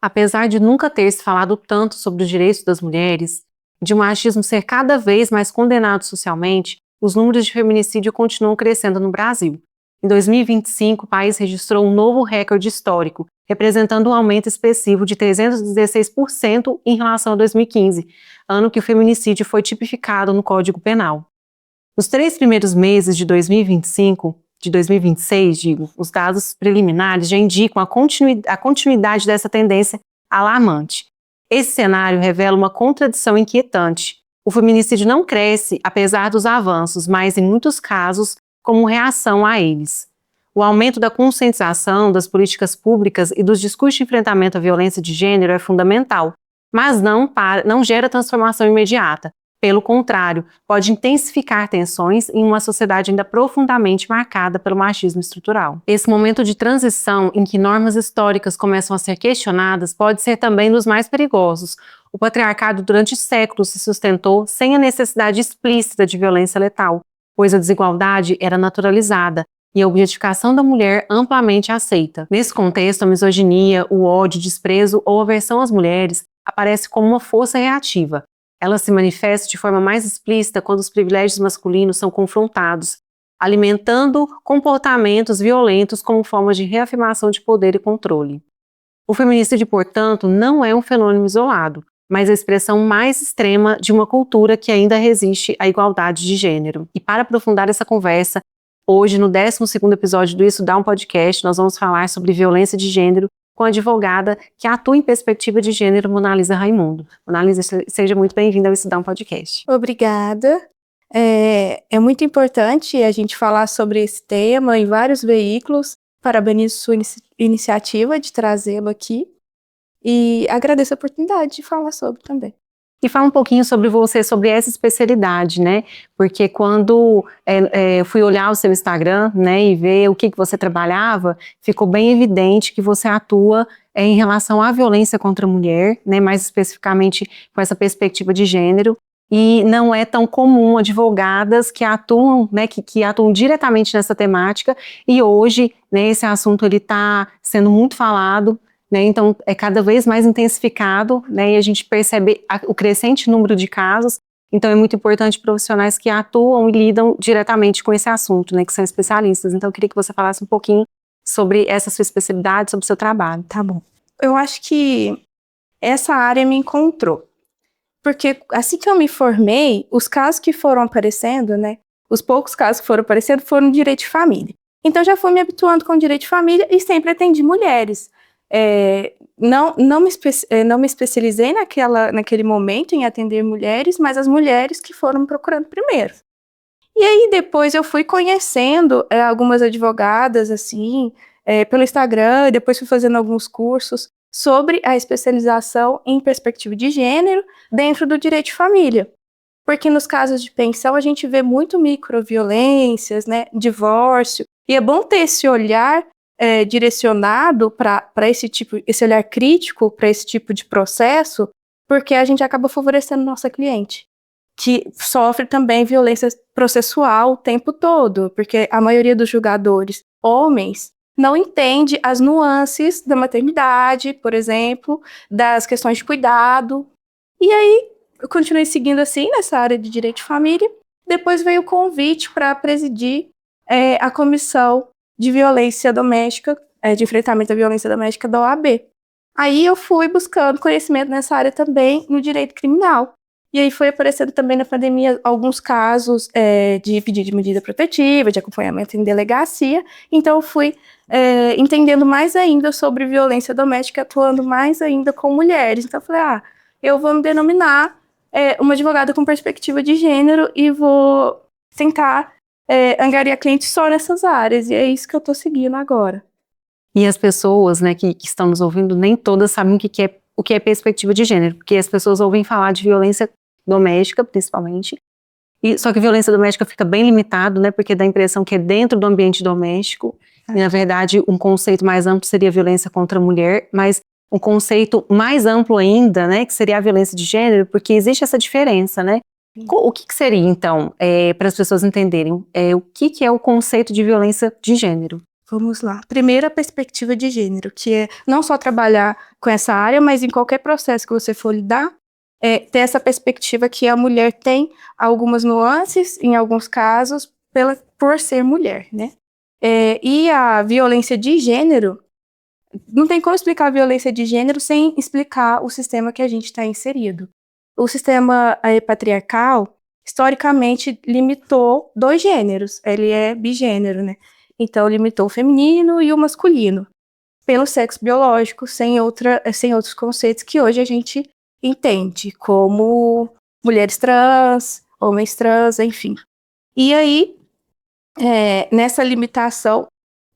Apesar de nunca ter se falado tanto sobre os direitos das mulheres, de o machismo ser cada vez mais condenado socialmente, os números de feminicídio continuam crescendo no Brasil. Em 2025, o país registrou um novo recorde histórico, representando um aumento expressivo de 316% em relação a 2015, ano que o feminicídio foi tipificado no Código Penal. Nos 3 primeiros meses de 2026, os dados preliminares já indicam a continuidade dessa tendência alarmante. Esse cenário revela uma contradição inquietante. O feminicídio não cresce apesar dos avanços, mas em muitos casos como reação a eles. O aumento da conscientização das políticas públicas e dos discursos de enfrentamento à violência de gênero é fundamental, mas não gera transformação imediata. Pelo contrário, pode intensificar tensões em uma sociedade ainda profundamente marcada pelo machismo estrutural. Esse momento de transição em que normas históricas começam a ser questionadas pode ser também dos mais perigosos. O patriarcado durante séculos se sustentou sem a necessidade explícita de violência letal, pois a desigualdade era naturalizada e a objetificação da mulher amplamente aceita. Nesse contexto, a misoginia, o ódio, o desprezo ou aversão às mulheres aparece como uma força reativa. Ela se manifesta de forma mais explícita quando os privilégios masculinos são confrontados, alimentando comportamentos violentos como forma de reafirmação de poder e controle. O feminicídio, portanto, não é um fenômeno isolado, mas a expressão mais extrema de uma cultura que ainda resiste à igualdade de gênero. E para aprofundar essa conversa, hoje, no 12º episódio do Isso Dá um Podcast, nós vamos falar sobre violência de gênero com a advogada que atua em perspectiva de gênero, Monalisa Raimundo. Monalisa, seja muito bem-vinda ao Isso Dá um Podcast. Obrigada. É muito importante a gente falar sobre esse tema em vários veículos. Parabenizo sua iniciativa de trazê-lo aqui e agradeço a oportunidade de falar sobre também. E fala um pouquinho sobre você, sobre essa especialidade, né? Porque quando fui olhar o seu Instagram, né, e ver o que você trabalhava, ficou bem evidente que você atua em relação à violência contra a mulher, né, mais especificamente com essa perspectiva de gênero. E não é tão comum advogadas que atuam, né, que atuam diretamente nessa temática. E hoje, né, esse assunto ele está sendo muito falado. Então, é cada vez mais intensificado, né, e a gente percebe o crescente número de casos. Então, é muito importante profissionais que atuam e lidam diretamente com esse assunto, né, que são especialistas. Então, eu queria que você falasse um pouquinho sobre essa sua especialidade, sobre o seu trabalho. Tá bom. Eu acho que essa área me encontrou. Porque assim que eu me formei, os casos que foram aparecendo, né, os poucos casos que foram aparecendo foram direito de família. Então, eu já fui me habituando com o direito de família e sempre atendi mulheres. Não me especializei naquele momento em atender mulheres, mas as mulheres que foram me procurando primeiro. E aí depois eu fui conhecendo algumas advogadas assim, pelo Instagram, e depois fui fazendo alguns cursos sobre a especialização em perspectiva de gênero dentro do direito de família. Porque nos casos de pensão a gente vê muito microviolências, né, divórcio, e é bom ter esse olhar direcionado para esse olhar crítico para esse tipo de processo, porque a gente acaba favorecendo nossa cliente, que sofre também violência processual o tempo todo, porque a maioria dos julgadores homens não entende as nuances da maternidade, por exemplo, das questões de cuidado. E aí eu continuei seguindo assim nessa área de direito de família. Depois veio o convite para presidir a comissão de violência doméstica, de enfrentamento à violência doméstica da OAB. Aí eu fui buscando conhecimento nessa área também no direito criminal. E aí foi aparecendo também na pandemia alguns casos de pedido de medida protetiva, de acompanhamento em delegacia. Então eu fui entendendo mais ainda sobre violência doméstica, atuando mais ainda com mulheres. Então eu falei, eu vou me denominar uma advogada com perspectiva de gênero e vou tentar angariar clientes só nessas áreas, e é isso que eu tô seguindo agora. E as pessoas, né, que estão nos ouvindo, nem todas sabem o que é perspectiva de gênero, porque as pessoas ouvem falar de violência doméstica, principalmente, só que violência doméstica fica bem limitado, né, porque dá a impressão que é dentro do ambiente doméstico, e na verdade um conceito mais amplo seria violência contra a mulher, mas um conceito mais amplo ainda, né, que seria a violência de gênero, porque existe essa diferença, né? O que seria, então, para as pessoas entenderem, o que é o conceito de violência de gênero? Vamos lá. Primeiro, a perspectiva de gênero, que é não só trabalhar com essa área, mas em qualquer processo que você for lidar, ter essa perspectiva que a mulher tem algumas nuances, em alguns casos, por ser mulher, né? E a violência de gênero, não tem como explicar a violência de gênero sem explicar o sistema que a gente está inserido. O sistema patriarcal, historicamente, limitou 2 gêneros. Ele é bigênero, né? Então, limitou o feminino e o masculino, pelo sexo biológico, sem outros conceitos que hoje a gente entende, como mulheres trans, homens trans, enfim. E aí, nessa limitação,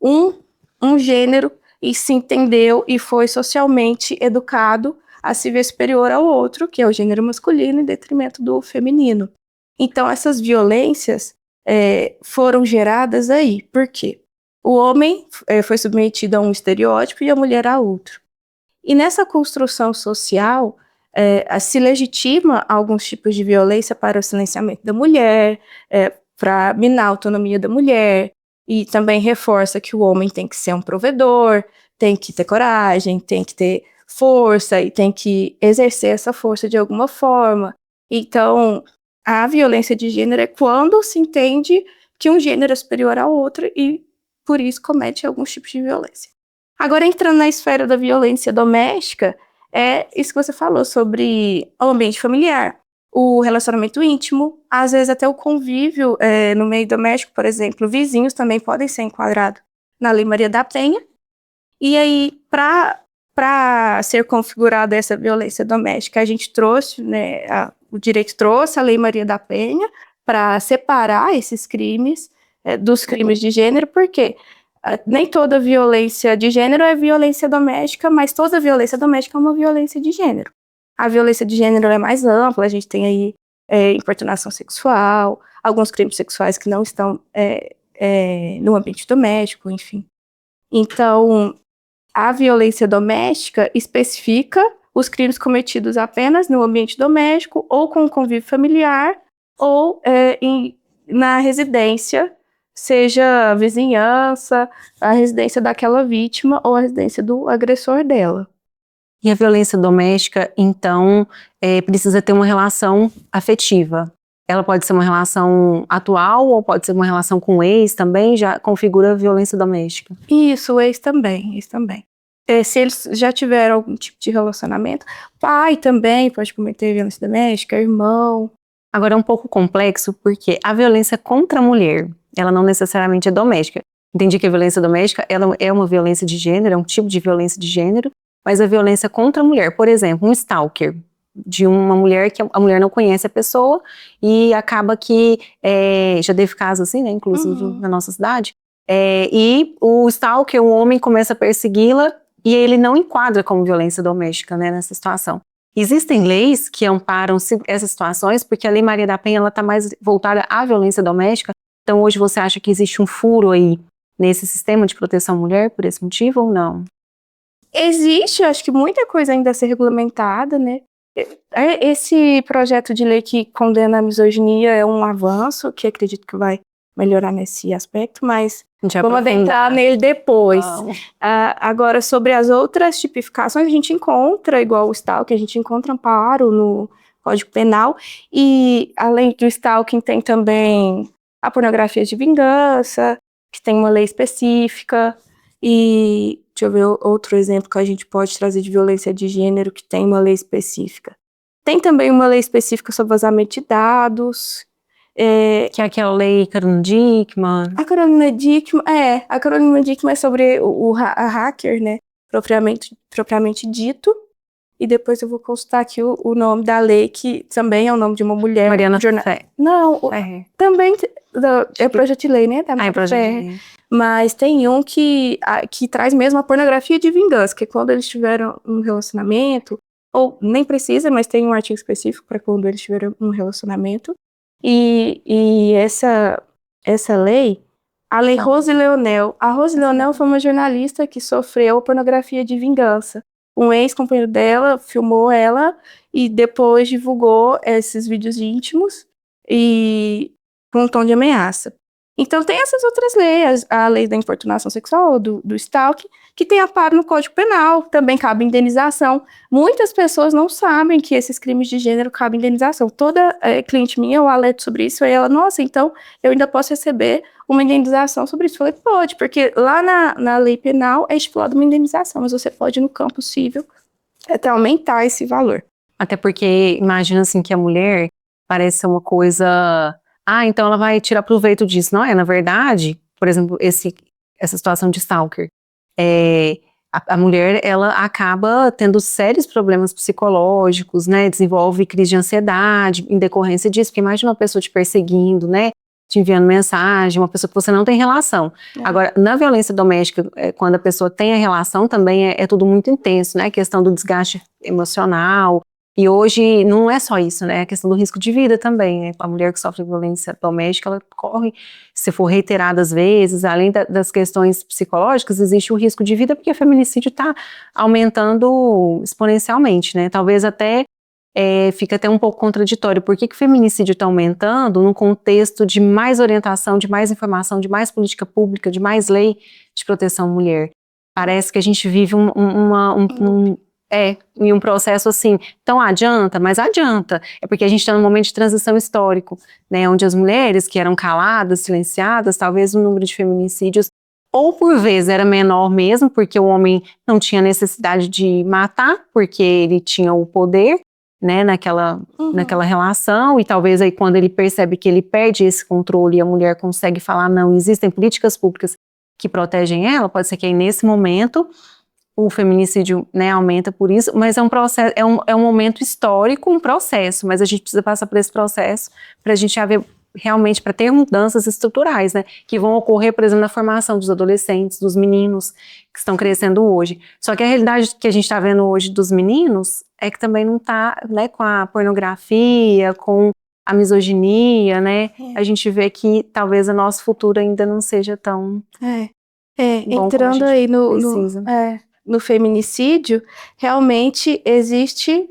um gênero e se entendeu e foi socialmente educado a se ver superior ao outro, que é o gênero masculino, em detrimento do feminino. Então, essas violências foram geradas aí. Por quê? O homem foi submetido a um estereótipo e a mulher a outro. E nessa construção social, se legitima alguns tipos de violência para o silenciamento da mulher, para minar a autonomia da mulher, e também reforça que o homem tem que ser um provedor, tem que ter coragem, tem que ter força e tem que exercer essa força de alguma forma. Então, a violência de gênero é quando se entende que um gênero é superior ao outro e, por isso, comete alguns tipos de violência. Agora, entrando na esfera da violência doméstica, é isso que você falou sobre o ambiente familiar, o relacionamento íntimo, às vezes até o convívio no meio doméstico, por exemplo, vizinhos também podem ser enquadrados na Lei Maria da Penha. E aí, para ser configurada essa violência doméstica, a gente trouxe, né, o direito trouxe a Lei Maria da Penha para separar esses crimes dos crimes de gênero, porque nem toda violência de gênero é violência doméstica, mas toda violência doméstica é uma violência de gênero. A violência de gênero é mais ampla, a gente tem aí importunação sexual, alguns crimes sexuais que não estão no ambiente doméstico, enfim. Então, a violência doméstica especifica os crimes cometidos apenas no ambiente doméstico, ou com o convívio familiar, ou na residência, seja a vizinhança, a residência daquela vítima ou a residência do agressor dela. E a violência doméstica, então, precisa ter uma relação afetiva. Ela pode ser uma relação atual ou pode ser uma relação com o ex também, já configura a violência doméstica. Isso, o ex também. Se eles já tiveram algum tipo de relacionamento, pai também pode cometer violência doméstica, irmão. Agora é um pouco complexo porque a violência contra a mulher, ela não necessariamente é doméstica. Entendi que a violência doméstica ela é uma violência de gênero, é um tipo de violência de gênero, mas a violência contra a mulher, por exemplo, um stalker de uma mulher que a mulher não conhece a pessoa e acaba que, já teve caso assim, né, inclusive na nossa cidade, e o stalker, o homem começa a persegui-la e ele não enquadra como violência doméstica, né, nessa situação. Existem leis que amparam essas situações, porque a Lei Maria da Penha está mais voltada à violência doméstica. Então hoje você acha que existe um furo aí nesse sistema de proteção à mulher por esse motivo ou não? Existe, acho que muita coisa ainda a ser regulamentada, né? Esse projeto de lei que condena a misoginia é um avanço, que acredito que vai melhorar nesse aspecto, mas vamos adentrar nele depois. Agora, sobre as outras tipificações, a gente encontra, igual o stalking, a gente encontra amparo no Código Penal, e além do stalking tem também a pornografia de vingança, que tem uma lei específica, e deixa eu ver outro exemplo que a gente pode trazer de violência de gênero que tem uma lei específica. Tem também uma lei específica sobre vazamento de dados. Que é aquela lei Carolina Dickmann. A Carolina Dickmann é sobre a hacker, né? Propriamente dito. E depois eu vou consultar aqui o nome da lei, que também é o nome de uma mulher. Mariana Ferrer. Não, também é projeto de lei, né? É projeto de lei. Mas tem um que traz mesmo a pornografia de vingança, que é quando eles tiveram um relacionamento, ou nem precisa, mas tem um artigo específico para quando eles tiveram um relacionamento. E essa lei, a Lei Rose Leonel. A Rose Leonel foi uma jornalista que sofreu pornografia de vingança. Um ex-companheiro dela filmou ela e depois divulgou esses vídeos íntimos e com um tom de ameaça. Então, tem essas outras leis, a lei da importunação sexual, do stalking, que tem amparo no Código Penal, também cabe indenização. Muitas pessoas não sabem que esses crimes de gênero cabem indenização. Toda cliente minha, eu alerto sobre isso, e ela, nossa, então eu ainda posso receber uma indenização sobre isso. Eu falei, pode, porque lá na lei penal é estipulada uma indenização, mas você pode, no campo civil, até aumentar esse valor. Até porque imagina assim que a mulher parece ser uma coisa... então ela vai tirar proveito disso. Não é, na verdade, por exemplo, essa situação de stalker. A mulher, ela acaba tendo sérios problemas psicológicos, né? Desenvolve crise de ansiedade em decorrência disso. Porque imagina uma pessoa te perseguindo, né? Te enviando mensagem, uma pessoa que você não tem relação. Agora, na violência doméstica, quando a pessoa tem a relação, também é tudo muito intenso, né? A questão do desgaste emocional. E hoje não é só isso, né? A questão do risco de vida também, né? A mulher que sofre violência doméstica, ela corre, se for reiteradas vezes, além das questões psicológicas, existe o risco de vida, porque o feminicídio está aumentando exponencialmente, né? Talvez até fica até um pouco contraditório. Por que o feminicídio está aumentando num contexto de mais orientação, de mais informação, de mais política pública, de mais lei de proteção à mulher? Parece que a gente vive em um processo assim, então adianta, mas adianta. É porque a gente está num momento de transição histórico, né, onde as mulheres que eram caladas, silenciadas, talvez o número de feminicídios, ou por vezes era menor mesmo, porque o homem não tinha necessidade de matar, porque ele tinha o poder, né, naquela relação, e talvez aí quando ele percebe que ele perde esse controle e a mulher consegue falar, não, existem políticas públicas que protegem ela, pode ser que aí nesse momento o feminicídio, né, aumenta por isso, mas é um processo, é um momento histórico, um processo, mas a gente precisa passar por esse processo para a gente haver realmente, para ter mudanças estruturais, né, que vão ocorrer, por exemplo, na formação dos adolescentes, dos meninos que estão crescendo hoje. Só que a realidade que a gente está vendo hoje dos meninos é que também não está, né, com a pornografia, com a misoginia, né, a gente vê que talvez o nosso futuro ainda não seja tão bom entrando aí precisa. no feminicídio, realmente existe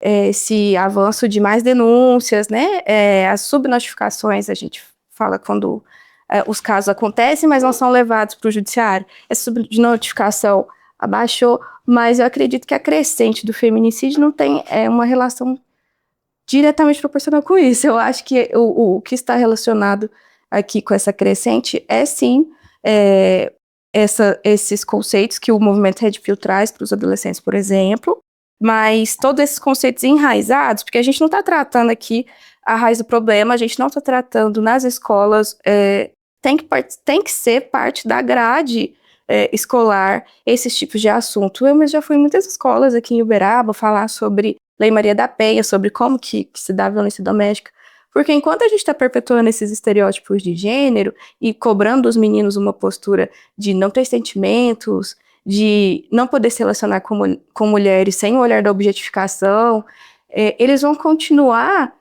esse avanço de mais denúncias, né? As subnotificações, a gente fala quando os casos acontecem, mas não são levados para o judiciário. Essa subnotificação abaixou, mas eu acredito que a crescente do feminicídio não tem uma relação diretamente proporcional com isso. Eu acho que o que está relacionado aqui com essa crescente é sim esses conceitos que o movimento Red Pill traz para os adolescentes, por exemplo, mas todos esses conceitos enraizados, porque a gente não está tratando aqui a raiz do problema, a gente não está tratando nas escolas, tem que ser parte da grade escolar esses tipos de assunto. Eu mesmo já fui em muitas escolas aqui em Uberaba falar sobre Lei Maria da Penha, sobre como que se dá violência doméstica, porque enquanto a gente está perpetuando esses estereótipos de gênero e cobrando dos meninos uma postura de não ter sentimentos, de não poder se relacionar com mulheres sem o olhar da objetificação, eles vão continuar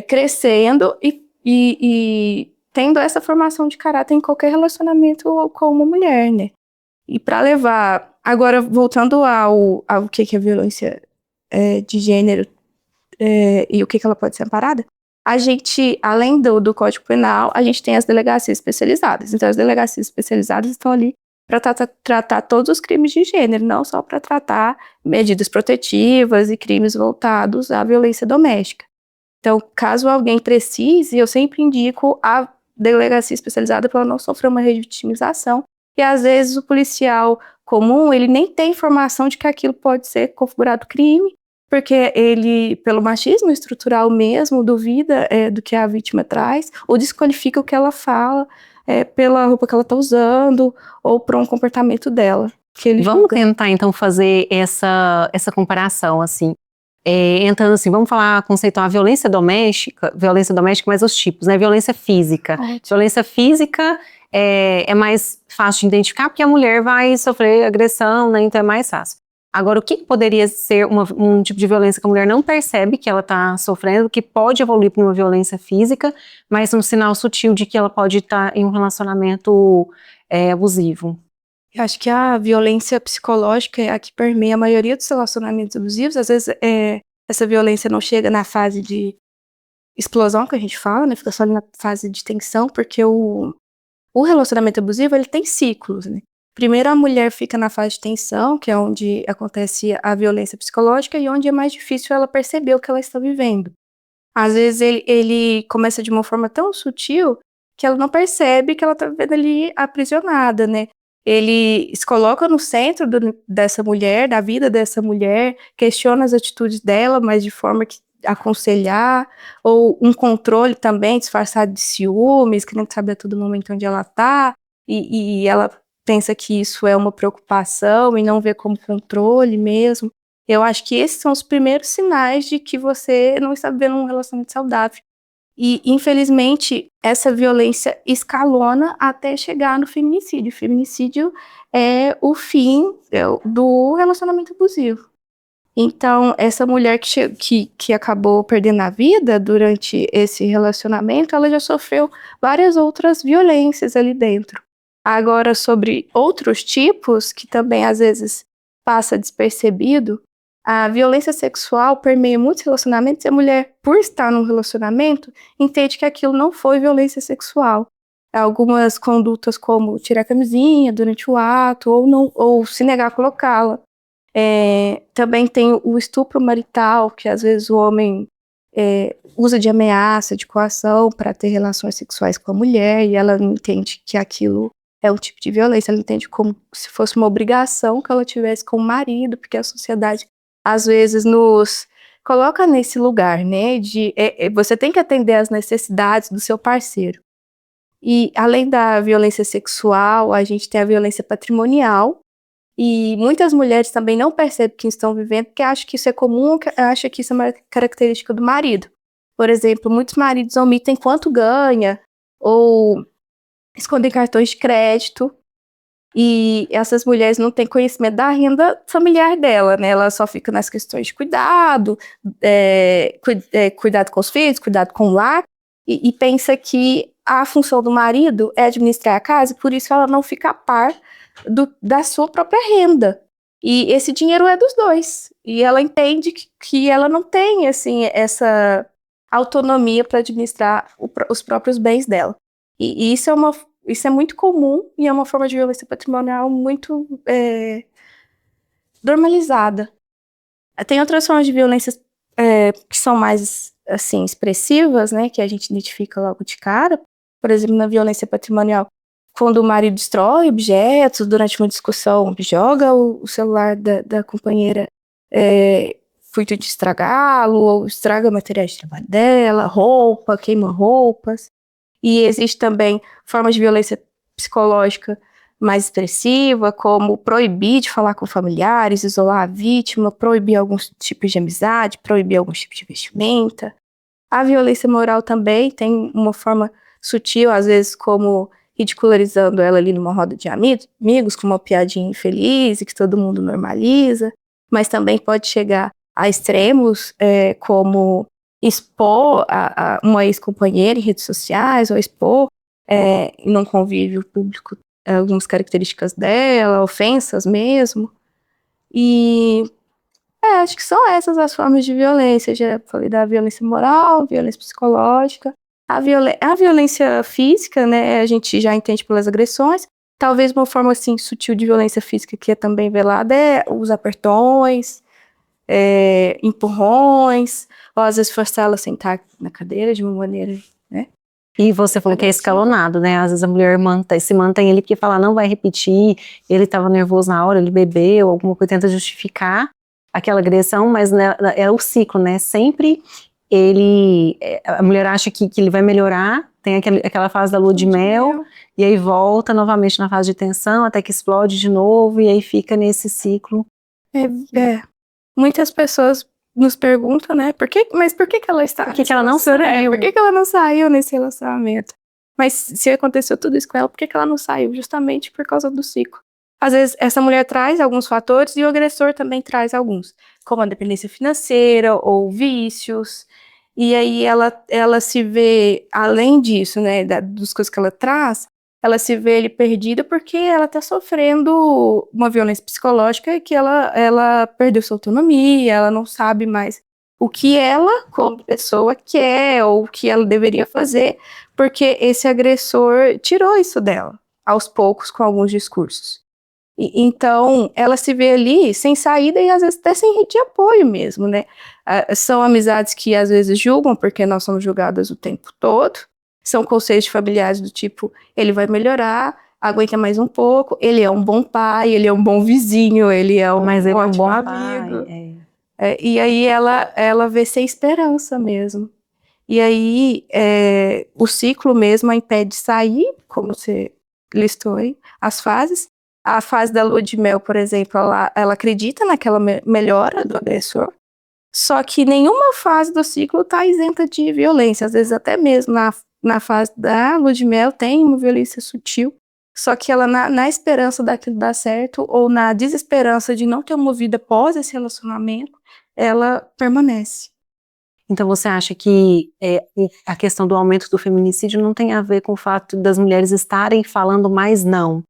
crescendo e tendo essa formação de caráter em qualquer relacionamento com uma mulher, né? E para levar... Agora, voltando ao que é violência de gênero e o que ela pode ser amparada, a gente, além do Código Penal, a gente tem as delegacias especializadas. Então, as delegacias especializadas estão ali para tratar todos os crimes de gênero, não só para tratar medidas protetivas e crimes voltados à violência doméstica. Então, caso alguém precise, eu sempre indico a delegacia especializada para ela não sofrer uma revitimização. E, às vezes, o policial comum, ele nem tem informação de que aquilo pode ser configurado crime, porque ele, pelo machismo estrutural mesmo, duvida do que a vítima traz, ou desqualifica o que ela fala pela roupa que ela está usando, ou por um comportamento dela. Vamos tentar, então, fazer essa comparação, assim. Entrando assim, vamos conceituar a violência doméstica, mas os tipos, né? Violência física. Ótimo. Violência física é mais fácil de identificar, porque a mulher vai sofrer agressão, né? Então é mais fácil. Agora, o que poderia ser um tipo de violência que a mulher não percebe que ela está sofrendo, que pode evoluir para uma violência física, mas um sinal sutil de que ela pode estar em um relacionamento abusivo? Eu acho que a violência psicológica é a que permeia a maioria dos relacionamentos abusivos. Às vezes, essa violência não chega na fase de explosão que a gente fala, né? Fica só ali na fase de tensão, porque o relacionamento abusivo, ele tem ciclos, né? Primeiro a mulher fica na fase de tensão, que é onde acontece a violência psicológica e onde é mais difícil ela perceber o que ela está vivendo. Às vezes ele começa de uma forma tão sutil que ela não percebe que ela está vivendo ali aprisionada, né? Ele se coloca no centro dessa mulher, da vida dessa mulher, questiona as atitudes dela, mas de forma que aconselhar, ou um controle também disfarçado de ciúmes, querendo saber a todo momento onde ela está, e ela pensa que isso é uma preocupação e não vê como controle mesmo. Eu acho que esses são os primeiros sinais de que você não está vivendo um relacionamento saudável. E, infelizmente, essa violência escalona até chegar no feminicídio. O feminicídio é o fim do relacionamento abusivo. Então, essa mulher que acabou perdendo a vida durante esse relacionamento, ela já sofreu várias outras violências ali dentro. Agora, sobre outros tipos, que também às vezes passa despercebido, a violência sexual permeia muitos relacionamentos e a mulher, por estar num relacionamento, entende que aquilo não foi violência sexual. Algumas condutas como tirar a camisinha durante o ato ou se negar a colocá-la. Também tem o estupro marital, que às vezes o homem usa de ameaça, de coação para ter relações sexuais com a mulher e ela não entende que aquilo é um tipo de violência, ela entende como se fosse uma obrigação que ela tivesse com o marido, porque a sociedade às vezes nos coloca nesse lugar, né, de você tem que atender às necessidades do seu parceiro. E além da violência sexual, a gente tem a violência patrimonial, e muitas mulheres também não percebem que estão vivendo, porque acham que isso é comum, acham que isso é uma característica do marido. Por exemplo, muitos maridos omitem quanto ganha, ou escondem cartões de crédito, e essas mulheres não têm conhecimento da renda familiar dela, né? Ela só fica nas questões de cuidado, cuidado com os filhos, cuidado com o lar, e pensa que a função do marido é administrar a casa, por isso ela não fica a par da sua própria renda. E esse dinheiro é dos dois. E ela entende que ela não tem, assim, essa autonomia para administrar os próprios bens dela. E isso é muito comum e é uma forma de violência patrimonial muito normalizada. Tem outras formas de violência que são mais, assim, expressivas, né, que a gente identifica logo de cara. Por exemplo, na violência patrimonial, quando o marido destrói objetos durante uma discussão, joga o celular da companheira fruto de estragá-lo, ou estraga materiais de trabalho dela, roupa, queima roupas. E existe também formas de violência psicológica mais expressiva, como proibir de falar com familiares, isolar a vítima, proibir alguns tipos de amizade, proibir alguns tipos de vestimenta. A violência moral também tem uma forma sutil, às vezes como ridicularizando ela ali numa roda de amigos, com uma piadinha infeliz e que todo mundo normaliza, mas também pode chegar a extremos como expor uma ex-companheira em redes sociais, ou expor num convívio público algumas características dela, ofensas mesmo. E acho que são essas as formas de violência. Já falei da violência moral, violência psicológica. A violência física, né, a gente já entende pelas agressões. Talvez uma forma assim sutil de violência física que é também velada é os apertões, empurrões, ou às vezes forçar ela a sentar na cadeira de uma maneira, né? E você falou que é escalonado, né? Às vezes a mulher se mantém ele porque fala, não vai repetir, ele estava nervoso na hora, ele bebeu, alguma coisa, tenta justificar aquela agressão, mas né, é o ciclo, né? Sempre a mulher acha que ele vai melhorar, tem aquela fase da lua de mel, e aí volta novamente na fase de tensão, até que explode de novo, e aí fica nesse ciclo. Muitas pessoas nos perguntam, né, mas por que ela está... Por que ela não saiu? Por que ela não saiu nesse relacionamento? Mas se aconteceu tudo isso com ela, por que ela não saiu? Justamente por causa do ciclo. Às vezes, essa mulher traz alguns fatores e o agressor também traz alguns, como a dependência financeira ou vícios. E aí ela se vê, além disso, né, das coisas que ela traz, ela se vê ali perdida porque ela está sofrendo uma violência psicológica que ela perdeu sua autonomia, ela não sabe mais o que ela, como pessoa, quer ou o que ela deveria fazer, porque esse agressor tirou isso dela, aos poucos, com alguns discursos. Então, ela se vê ali sem saída e às vezes até sem rede de apoio mesmo, né? São amizades que às vezes julgam, porque nós somos julgadas o tempo todo. São conselhos de familiares do tipo, ele vai melhorar, aguenta mais um pouco, ele é um bom pai, ele é um bom vizinho, ele é um Mas ele é um ótimo bom amigo. pai. E aí ela vê sem esperança mesmo. E aí o ciclo mesmo a impede de sair, como você listou aí, as fases. A fase da lua de mel, por exemplo, ela acredita naquela melhora do agressor, só que nenhuma fase do ciclo está isenta de violência. Às vezes até mesmo na fase da lua de mel tem uma violência sutil, só que ela na esperança daquilo dar certo ou na desesperança de não ter uma vida pós esse relacionamento, ela permanece. Então você acha que a questão do aumento do feminicídio não tem a ver com o fato das mulheres estarem falando mais não,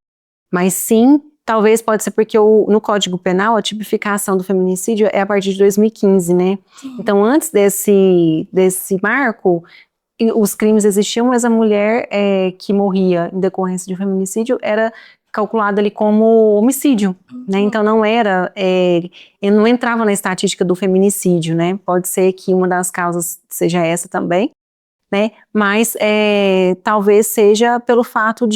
mas sim, talvez pode ser porque no Código Penal a tipificação do feminicídio é a partir de 2015, né? Sim. Então antes desse marco, os crimes existiam, mas a mulher que morria em decorrência de um feminicídio era calculada ali como homicídio, né? Então não era, não entrava na estatística do feminicídio, né? Pode ser que uma das causas seja essa também, né? Mas talvez seja pelo fato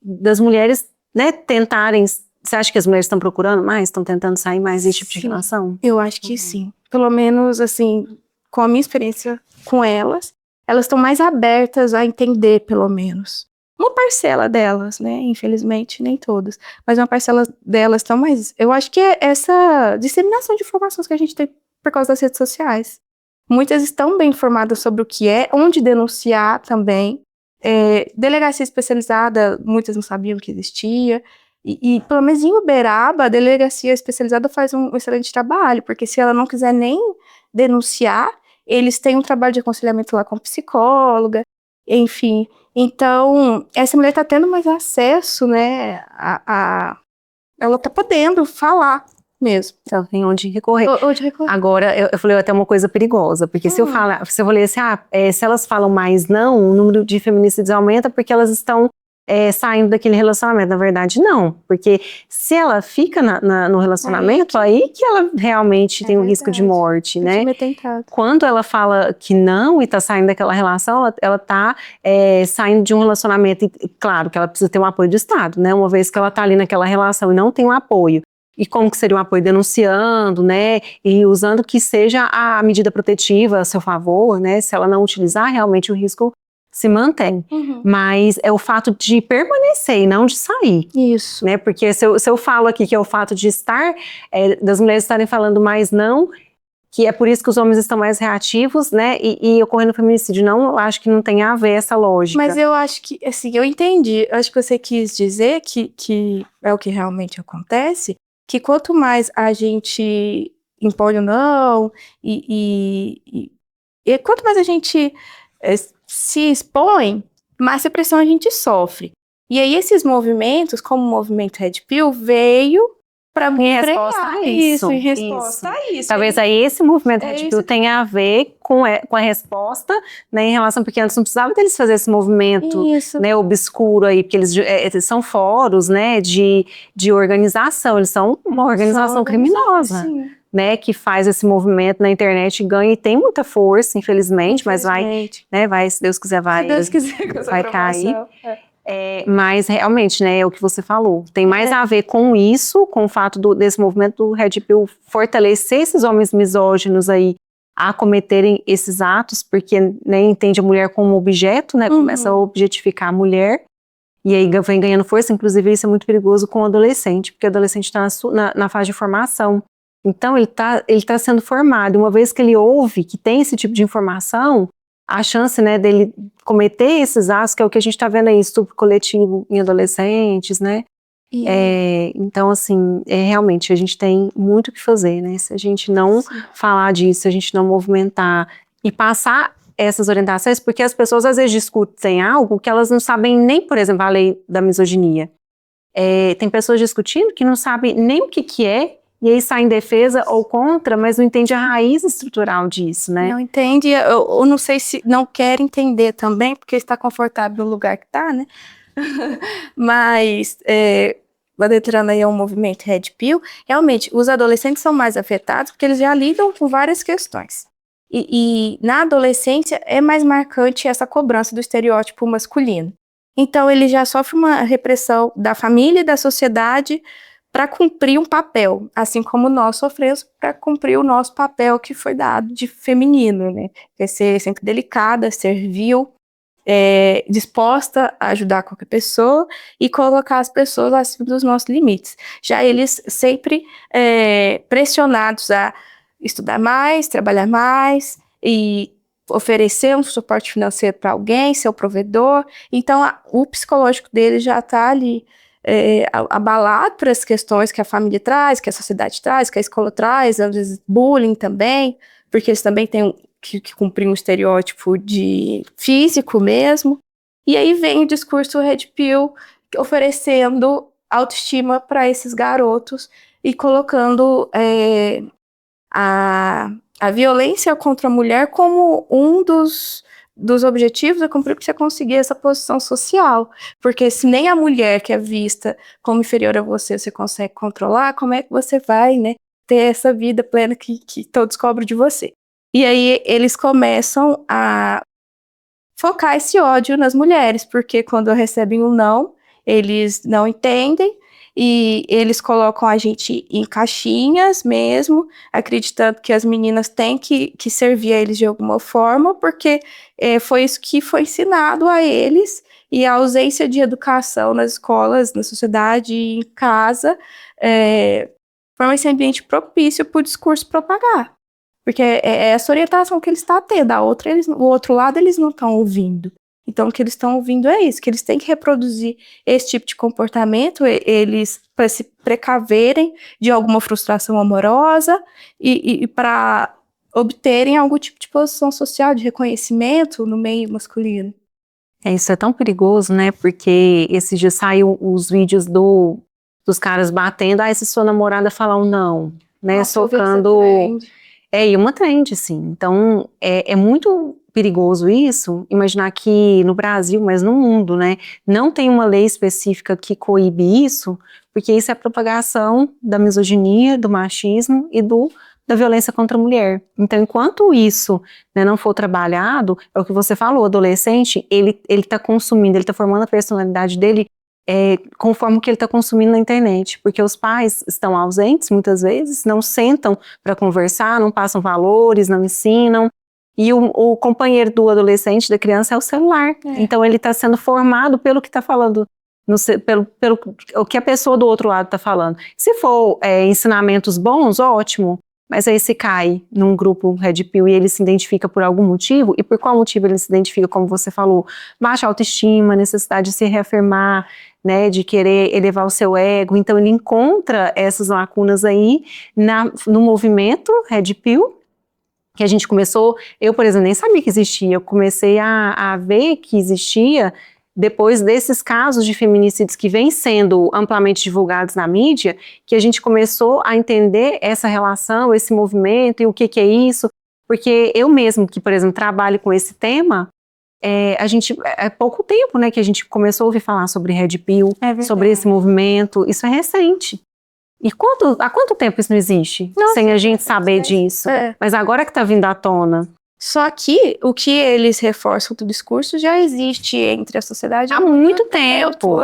das mulheres, né, tentarem. Você acha que as mulheres estão procurando mais, estão tentando sair mais desse tipo de relação? Eu acho que sim. Pelo menos, assim, com a minha experiência com elas estão mais abertas a entender, pelo menos. Uma parcela delas, né? Infelizmente, nem todas. Mas uma parcela delas estão mais... Eu acho que é essa disseminação de informações que a gente tem por causa das redes sociais. Muitas estão bem informadas sobre o que é, onde denunciar também. Delegacia especializada, muitas não sabiam que existia. E pelo menos em Uberaba, a delegacia especializada faz um excelente trabalho, porque se ela não quiser nem denunciar, eles têm um trabalho de aconselhamento lá com psicóloga, enfim. Então, essa mulher está tendo mais acesso, né, ela está podendo falar mesmo. Então tem onde recorrer. Onde recorrer. Agora, eu falei até uma coisa perigosa, porque se eu falei assim, se elas falam mais não, o número de feminicídios aumenta porque elas estão saindo daquele relacionamento. Na verdade, não, porque se ela fica no relacionamento, aí que ela realmente tem um risco de morte, né? Quando ela fala que não e tá saindo daquela relação, ela tá saindo de um relacionamento, e claro que ela precisa ter um apoio do Estado, né? Uma vez que ela tá ali naquela relação e não tem um apoio. E como que seria um apoio? Denunciando, né? E usando que seja a medida protetiva a seu favor, né? Se ela não utilizar, realmente o risco se mantém. Mas é o fato de permanecer e não de sair. Isso. Né? Porque se eu falo aqui que é o fato de estar, das mulheres estarem falando mais não, que é por isso que os homens estão mais reativos, né? E ocorrendo feminicídio. Não, eu acho que não tem a ver essa lógica. Mas eu acho que, assim, eu entendi. Eu acho que você quis dizer que é o que realmente acontece, que quanto mais a gente impõe o não, e quanto mais a gente se expõe, mais repressão a gente sofre. E aí esses movimentos, como o movimento Red Pill, veio para em resposta a isso. Em resposta a isso. Talvez aí esse movimento Red Pill tenha a ver com a resposta, né, em relação, porque antes não precisava deles fazer esse movimento, né, obscuro aí, porque eles são fóruns, né, de organização, eles são uma organização criminosa. Sim. Né, que faz esse movimento na internet, ganha e tem muita força, infelizmente, mas vai, né, se Deus quiser, vai cair. Mas realmente, né, é o que você falou, tem mais a ver com isso, com o fato desse movimento do Red Pill fortalecer esses homens misóginos aí a cometerem esses atos, porque né, entende a mulher como objeto, né, começa a objetificar a mulher, e aí vem ganhando força. Inclusive isso é muito perigoso com o adolescente, porque o adolescente está na fase de formação. Então ele tá sendo formado, uma vez que ele ouve que tem esse tipo de informação, a chance, né, dele cometer esses atos, que é o que a gente está vendo aí, estupro coletivo em adolescentes, né? Então, assim, realmente a gente tem muito o que fazer, né? Se a gente não falar disso, se a gente não movimentar e passar essas orientações, porque as pessoas às vezes discutem algo que elas não sabem nem, por exemplo, a lei da misoginia. Tem pessoas discutindo que não sabem nem o que é, E aí sai em defesa ou contra, mas não entende a raiz estrutural disso, né? Não entende, eu não sei se não quer entender também, porque está confortável no lugar que está, né? Mas, adentrando aí ao movimento Red Pill, realmente, os adolescentes são mais afetados porque eles já lidam com várias questões. E na adolescência é mais marcante essa cobrança do estereótipo masculino. Então, ele já sofre uma repressão da família e da sociedade para cumprir um papel, assim como nós sofremos para cumprir o nosso papel que foi dado de feminino, né? Que é ser sempre delicada, servil, disposta a ajudar qualquer pessoa e colocar as pessoas acima dos nossos limites. Já eles sempre pressionados a estudar mais, trabalhar mais e oferecer um suporte financeiro para alguém, ser o provedor. Então, o psicológico deles já está ali abalado por essas questões que a família traz, que a sociedade traz, que a escola traz, às vezes bullying também, porque eles também têm que cumprir um estereótipo de físico mesmo. E aí vem o discurso Red Pill oferecendo autoestima para esses garotos e colocando a violência contra a mulher como um dos objetivos é cumprir para você conseguir essa posição social. Porque se nem a mulher que é vista como inferior a você, você consegue controlar, como é que você vai, né, ter essa vida plena que todos cobram de você? E aí eles começam a focar esse ódio nas mulheres, porque quando recebem um não, eles não entendem e eles colocam a gente em caixinhas mesmo, acreditando que as meninas têm que servir a eles de alguma forma, porque foi isso que foi ensinado a eles, e a ausência de educação nas escolas, na sociedade e em casa forma esse ambiente propício para o discurso propagar. Porque é essa orientação que eles estão tendo, o outro lado eles não estão ouvindo. Então, o que eles estão ouvindo é isso, que eles têm que reproduzir esse tipo de comportamento, eles para se precaverem de alguma frustração amorosa e para obterem algum tipo de posição social, de reconhecimento no meio masculino. Isso é tão perigoso, né? Porque esses dias saiu os vídeos dos caras batendo, se sua namorada falar um não, né? Nossa, Socando. E uma trend, sim. Então, é muito perigoso isso, imaginar que no Brasil, mas no mundo, né, não tem uma lei específica que coíbe isso, porque isso é a propagação da misoginia, do machismo e da violência contra a mulher. Então, enquanto isso, né, não for trabalhado, é o que você falou, o adolescente, ele está consumindo, ele está formando a personalidade dele conforme o que ele está consumindo na internet, porque os pais estão ausentes muitas vezes, não sentam para conversar, não passam valores, não ensinam, e o companheiro do adolescente, da criança, é o celular. Então ele está sendo formado pelo que está falando, pelo o que a pessoa do outro lado está falando. Se for ensinamentos bons, ótimo, mas aí se cai num grupo Red Pill e ele se identifica por algum motivo, e por qual motivo ele se identifica, como você falou, baixa autoestima, necessidade de se reafirmar, né, de querer elevar o seu ego, então ele encontra essas lacunas aí no movimento Red Pill, que a gente começou, eu, por exemplo, nem sabia que existia, eu comecei a ver que existia depois desses casos de feminicídios que vêm sendo amplamente divulgados na mídia, que a gente começou a entender essa relação, esse movimento e o que é isso, porque eu mesmo, que, por exemplo, trabalho com esse tema, é pouco tempo, né, que a gente começou a ouvir falar sobre Red Pill, sobre esse movimento, isso é recente. E há quanto tempo isso não existe? Nossa, sem a gente saber disso? Mas agora que está vindo à tona. Só que o que eles reforçam do discurso já existe entre a sociedade há muito tempo.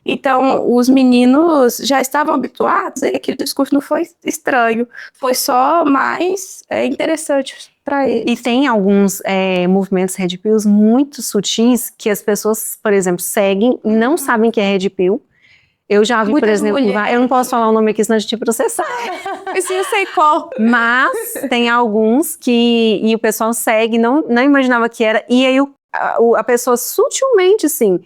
Então, os meninos já estavam habituados, e aquele discurso não foi estranho, foi só mais interessante para eles. E tem alguns movimentos Red Pills muito sutis que as pessoas, por exemplo, seguem e não sabem que é Red Pill. Eu já vi, por exemplo, eu não posso falar o nome aqui, senão a gente processar. Eu sei qual. Mas tem alguns e o pessoal segue, não imaginava que era, e aí a pessoa sutilmente, assim,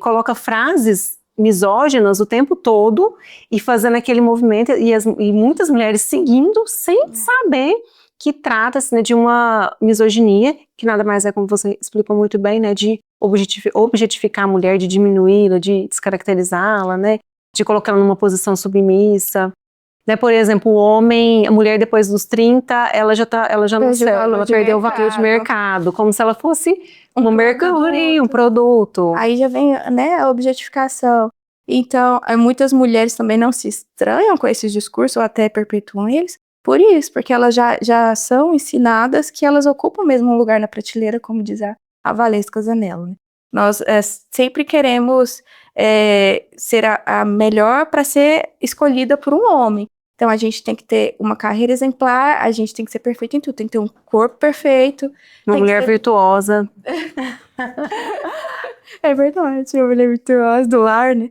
coloca frases misóginas o tempo todo e fazendo aquele movimento, e muitas mulheres seguindo sem saber que trata-se, né, de uma misoginia, que nada mais é, como você explicou muito bem, né, de objetificar a mulher, de diminuí-la, de descaracterizá-la, né, de colocá-la numa posição submissa. Né, por exemplo, o homem, a mulher depois dos 30, ela já não sei, ela perdeu o valor de mercado, como se ela fosse uma mercadoria, um produto. Aí já vem, né, a objetificação. Então, muitas mulheres também não se estranham com esses discursos, ou até perpetuam eles, por isso, porque elas já são ensinadas que elas ocupam mesmo um lugar na prateleira, como diz a Valesca Zanello, né? Nós sempre queremos ser a melhor para ser escolhida por um homem. Então, a gente tem que ter uma carreira exemplar, a gente tem que ser perfeito em tudo, tem que ter um corpo perfeito. Uma mulher virtuosa. É verdade, uma mulher virtuosa do lar, né?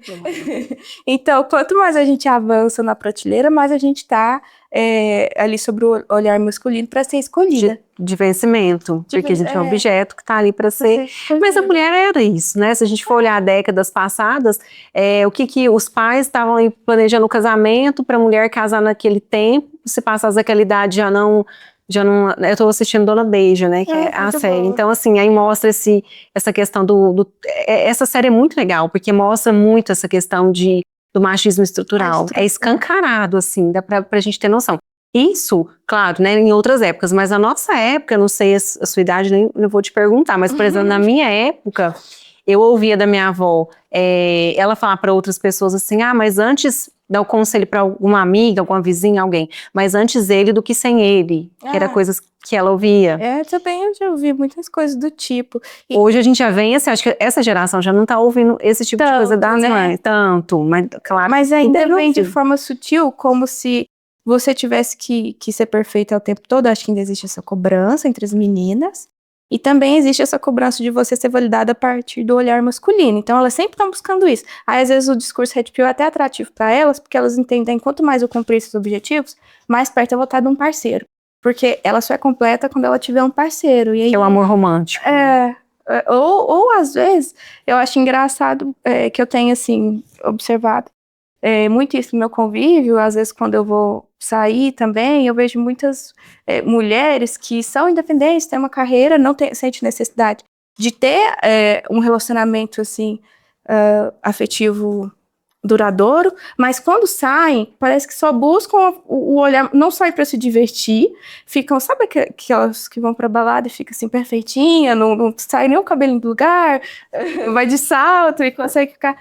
Então, quanto mais a gente avança na prateleira, mais a gente tá ali sobre o olhar masculino para ser escolhida. De vencimento, porque a gente é um objeto que tá ali para ser. Mas a mulher era isso, né? Se a gente for olhar décadas passadas, o que os pais estavam aí planejando o casamento para a mulher casar naquele tempo, se passasse aquela idade já não, eu tô assistindo Dona Beija, né, que é a série. Bom. Então, assim, aí mostra essa questão essa série é muito legal, porque mostra muito essa questão do machismo estrutural. É escancarado, assim, dá pra gente ter noção. Isso, claro, né, em outras épocas, mas na nossa época, não sei a sua idade, nem não vou te perguntar, mas, por exemplo, na minha época, eu ouvia da minha avó, ela falar para outras pessoas assim, mas antes dar o conselho para alguma amiga, alguma vizinha, alguém, mas antes ele do que sem ele, que era coisas que ela ouvia. Também eu já ouvi muitas coisas do tipo. Hoje a gente já vem assim, acho que essa geração já não tá ouvindo esse tipo de coisa das mães, tanto, mas claro. Mas ainda vem de forma sutil, como se você tivesse que ser perfeita o tempo todo. Acho que ainda existe essa cobrança entre as meninas. E também existe essa cobrança de você ser validada a partir do olhar masculino. Então, elas sempre estão buscando isso. Aí, às vezes, o discurso red pill é até atrativo para elas, porque elas entendem que quanto mais eu cumprir esses objetivos, mais perto eu vou estar de um parceiro. Porque ela só é completa quando ela tiver um parceiro. E aí, que é o amor romântico. Ou às vezes, eu acho engraçado que eu tenho, assim, observado muito isso no meu convívio. Às vezes, quando eu vou sair também, eu vejo muitas mulheres que são independentes, têm uma carreira, não sentem necessidade de ter um relacionamento, assim, afetivo duradouro, mas quando saem, parece que só buscam o olhar, não saem para se divertir, ficam, sabe aquelas que vão pra balada e fica assim, perfeitinha, não sai nem o cabelo do lugar, vai de salto e consegue ficar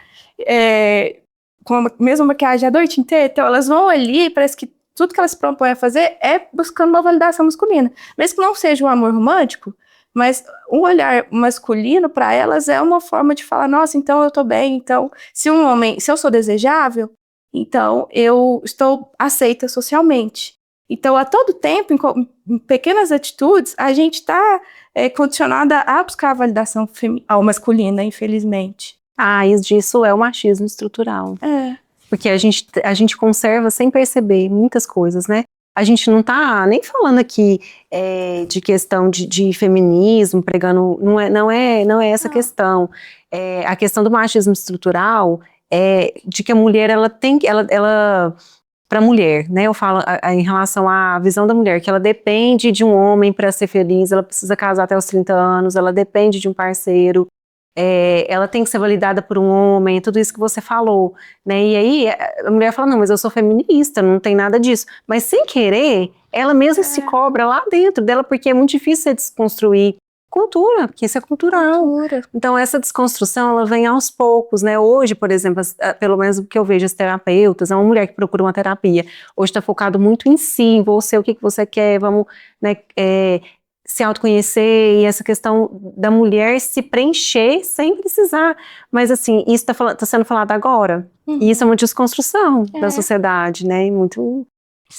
com a mesma maquiagem a noite inteira. Então elas vão ali, parece que tudo que elas se propõem a fazer é buscando uma validação masculina. Mesmo que não seja um amor romântico, mas um olhar masculino para elas é uma forma de falar, nossa, então eu tô bem, então se eu sou desejável, então eu estou aceita socialmente. Então, a todo tempo, em pequenas atitudes, a gente está condicionada a buscar a validação masculina, infelizmente. Isso é o machismo estrutural. Porque a gente conserva sem perceber muitas coisas, né? A gente não tá nem falando aqui de questão de feminismo, pregando, não é essa questão. A questão do machismo estrutural é de que a mulher, ela para a mulher, né, eu falo em relação à visão da mulher, que ela depende de um homem para ser feliz, ela precisa casar até os 30 anos, ela depende de um parceiro, ela tem que ser validada por um homem, tudo isso que você falou, né, e aí a mulher fala, não, mas eu sou feminista, não tem nada disso, mas sem querer, ela mesma se cobra lá dentro dela, porque é muito difícil você desconstruir cultura, porque isso é cultural. Então essa desconstrução, ela vem aos poucos, né, hoje, por exemplo, pelo menos o que eu vejo as terapeutas, é uma mulher que procura uma terapia, hoje está focado muito em si, você, o que você quer, vamos, né, se autoconhecer, e essa questão da mulher se preencher sem precisar, mas assim, isso tá sendo falado agora, e isso é uma desconstrução da sociedade, né, muito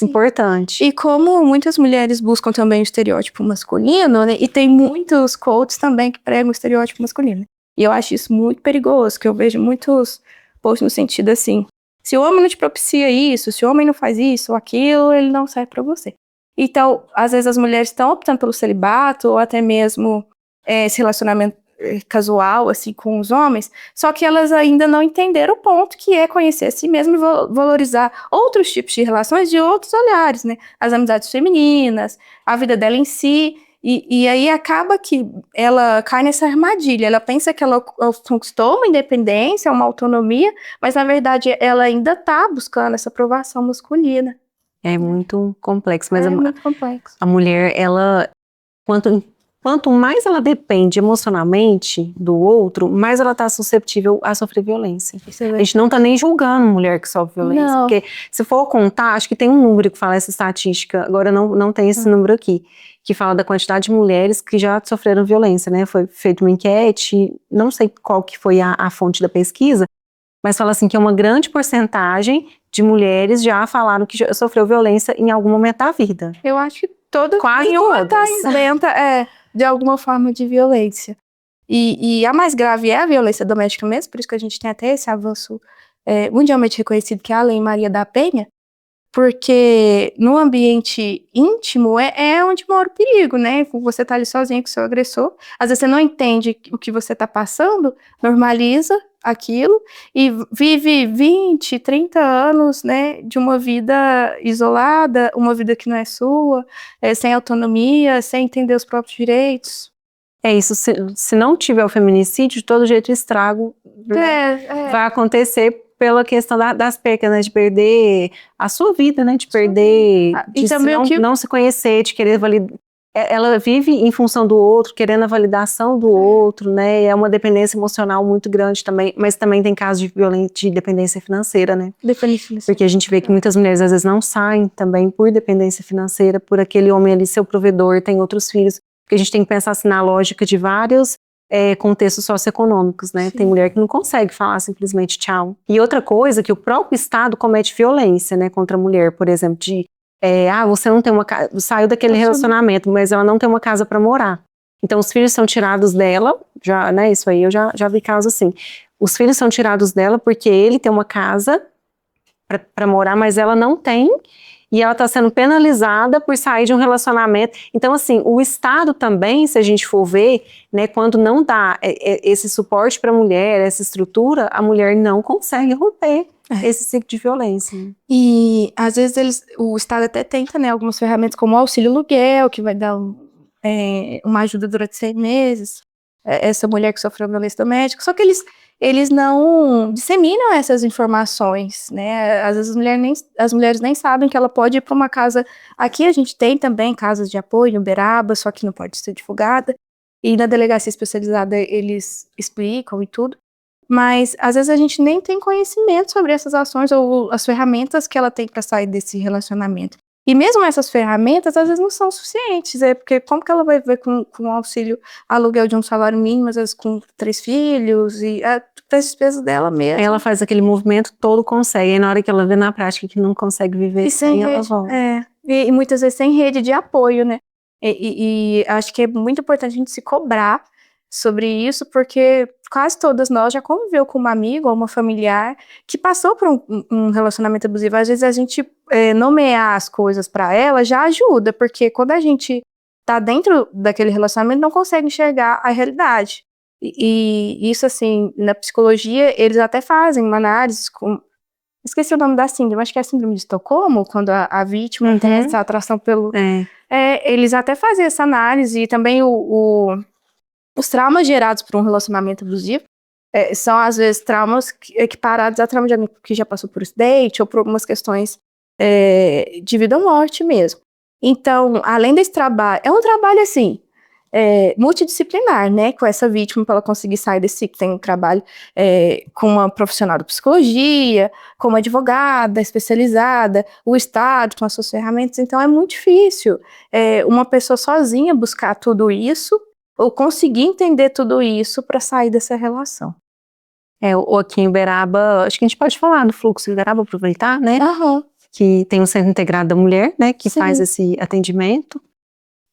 importante. E como muitas mulheres buscam também o estereótipo masculino, né, e tem muitos coaches também que pregam o estereótipo masculino, e eu acho isso muito perigoso, que eu vejo muitos posts no sentido assim, se o homem não te propicia isso, se o homem não faz isso ou aquilo, ele não serve pra você. Então, às vezes as mulheres estão optando pelo celibato ou até mesmo esse relacionamento casual, assim, com os homens, só que elas ainda não entenderam o ponto que é conhecer a si mesmo e valorizar outros tipos de relações de outros olhares, né? As amizades femininas, a vida dela em si, e aí acaba que ela cai nessa armadilha, ela pensa que ela conquistou uma independência, uma autonomia, mas na verdade ela ainda está buscando essa aprovação masculina. É muito complexo, mas É muito complexo. a mulher, ela, quanto mais ela depende emocionalmente do outro, mais ela está susceptível a sofrer violência. A gente não está nem julgando mulher que sofre violência, Não. porque se for contar, acho que tem um número que fala essa estatística, agora não tem esse número aqui, que fala da quantidade de mulheres que já sofreram violência, né? Foi feita uma enquete, não sei qual que foi a fonte da pesquisa, mas fala assim que é uma grande porcentagem de mulheres já falaram que já sofreu violência em algum momento da vida. Eu acho que quase todas tá isenta de alguma forma de violência. E a mais grave é a violência doméstica mesmo, por isso que a gente tem até esse avanço mundialmente reconhecido, que é a Lei Maria da Penha, porque no ambiente íntimo é onde mora o perigo, né? Você tá ali sozinho com o seu agressor, às vezes você não entende o que você tá passando, normaliza aquilo e vive 20, 30 anos, né, de uma vida isolada, uma vida que não é sua, sem autonomia, sem entender os próprios direitos. É isso, se não tiver o feminicídio, de todo jeito o estrago vai acontecer pela questão das percas, né, de perder a sua vida, né, de perder, de não se conhecer, de querer validar. Ela vive em função do outro, querendo a validação do outro, né, é uma dependência emocional muito grande também, mas também tem casos de dependência financeira, né. Porque a gente vê que muitas mulheres às vezes não saem também por dependência financeira, por aquele homem ali, seu provedor, tem outros filhos, porque a gente tem que pensar assim na lógica de vários contextos socioeconômicos, né? Sim. Tem mulher que não consegue falar simplesmente tchau. E outra coisa, que o próprio Estado comete violência, né, contra a mulher, por exemplo, de você não tem uma casa, saiu daquele relacionamento, mas ela não tem uma casa para morar. Então os filhos são tirados dela, já, né, isso aí eu já vi casos assim. Os filhos são tirados dela porque ele tem uma casa para morar, mas ela não tem. E ela está sendo penalizada por sair de um relacionamento. Então, assim, o Estado também, se a gente for ver, né, quando não dá esse suporte para a mulher, essa estrutura, a mulher não consegue romper esse ciclo de violência. E, às vezes, o Estado até tenta, né, algumas ferramentas como o auxílio aluguel, que vai dar uma ajuda durante 6 meses, essa mulher que sofreu violência doméstica, só que eles não disseminam essas informações, né? Às vezes as mulheres nem sabem que ela pode ir para uma casa. Aqui a gente tem também casas de apoio em Uberaba, só que não pode ser divulgada. E na delegacia especializada eles explicam e tudo. Mas às vezes a gente nem tem conhecimento sobre essas ações ou as ferramentas que ela tem para sair desse relacionamento. E mesmo essas ferramentas, às vezes, não são suficientes, porque como que ela vai ver com o auxílio aluguel de um salário mínimo, às vezes com 3 filhos, e as despesas dela mesmo. Ela faz aquele movimento todo, consegue, e na hora que ela vê na prática que não consegue viver sem ela volta. E muitas vezes sem rede de apoio, né? E acho que é muito importante a gente se cobrar sobre isso, porque quase todas nós já conviveu com uma amiga ou uma familiar que passou por um relacionamento abusivo. Às vezes a gente nomear as coisas para ela já ajuda, porque quando a gente tá dentro daquele relacionamento não consegue enxergar a realidade. E isso, assim, na psicologia, eles até fazem uma análise com... Esqueci o nome da síndrome, acho que é a síndrome de Estocolmo, quando a vítima tem essa atração pelo... eles até fazem essa análise, e também os traumas gerados por um relacionamento abusivo são, às vezes, traumas equiparados a trauma de alguém que já passou por acidente ou por algumas questões de vida ou morte mesmo. Então, além desse trabalho, é um trabalho, assim, multidisciplinar, né, com essa vítima, para ela conseguir sair desse ciclo. Tem um trabalho com uma profissional de psicologia, com uma advogada especializada, o Estado com as suas ferramentas. Então, é muito difícil uma pessoa sozinha buscar tudo isso, ou conseguir entender tudo isso para sair dessa relação. Aqui em Uberaba, acho que a gente pode falar do fluxo em Uberaba, aproveitar, né? Que tem um Centro Integrado da Mulher, né? Que faz esse atendimento.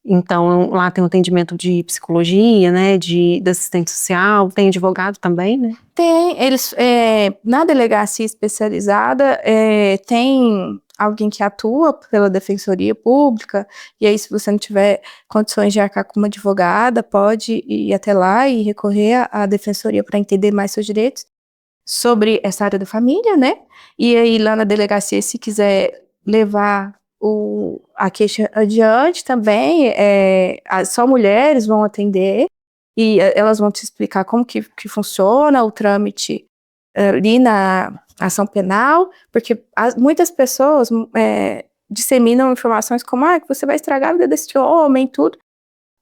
Então, lá tem um atendimento de psicologia, né? De assistente social, tem advogado também, né? Tem, eles, na delegacia especializada, tem alguém que atua pela defensoria pública, e aí se você não tiver condições de arcar com uma advogada, pode ir até lá e recorrer à defensoria para entender mais seus direitos sobre essa área da família, né? E aí lá na delegacia, se quiser levar a queixa adiante também, só mulheres vão atender, e elas vão te explicar como que funciona o trâmite ali na ação penal, porque muitas pessoas disseminam informações como que você vai estragar a vida desse homem e tudo.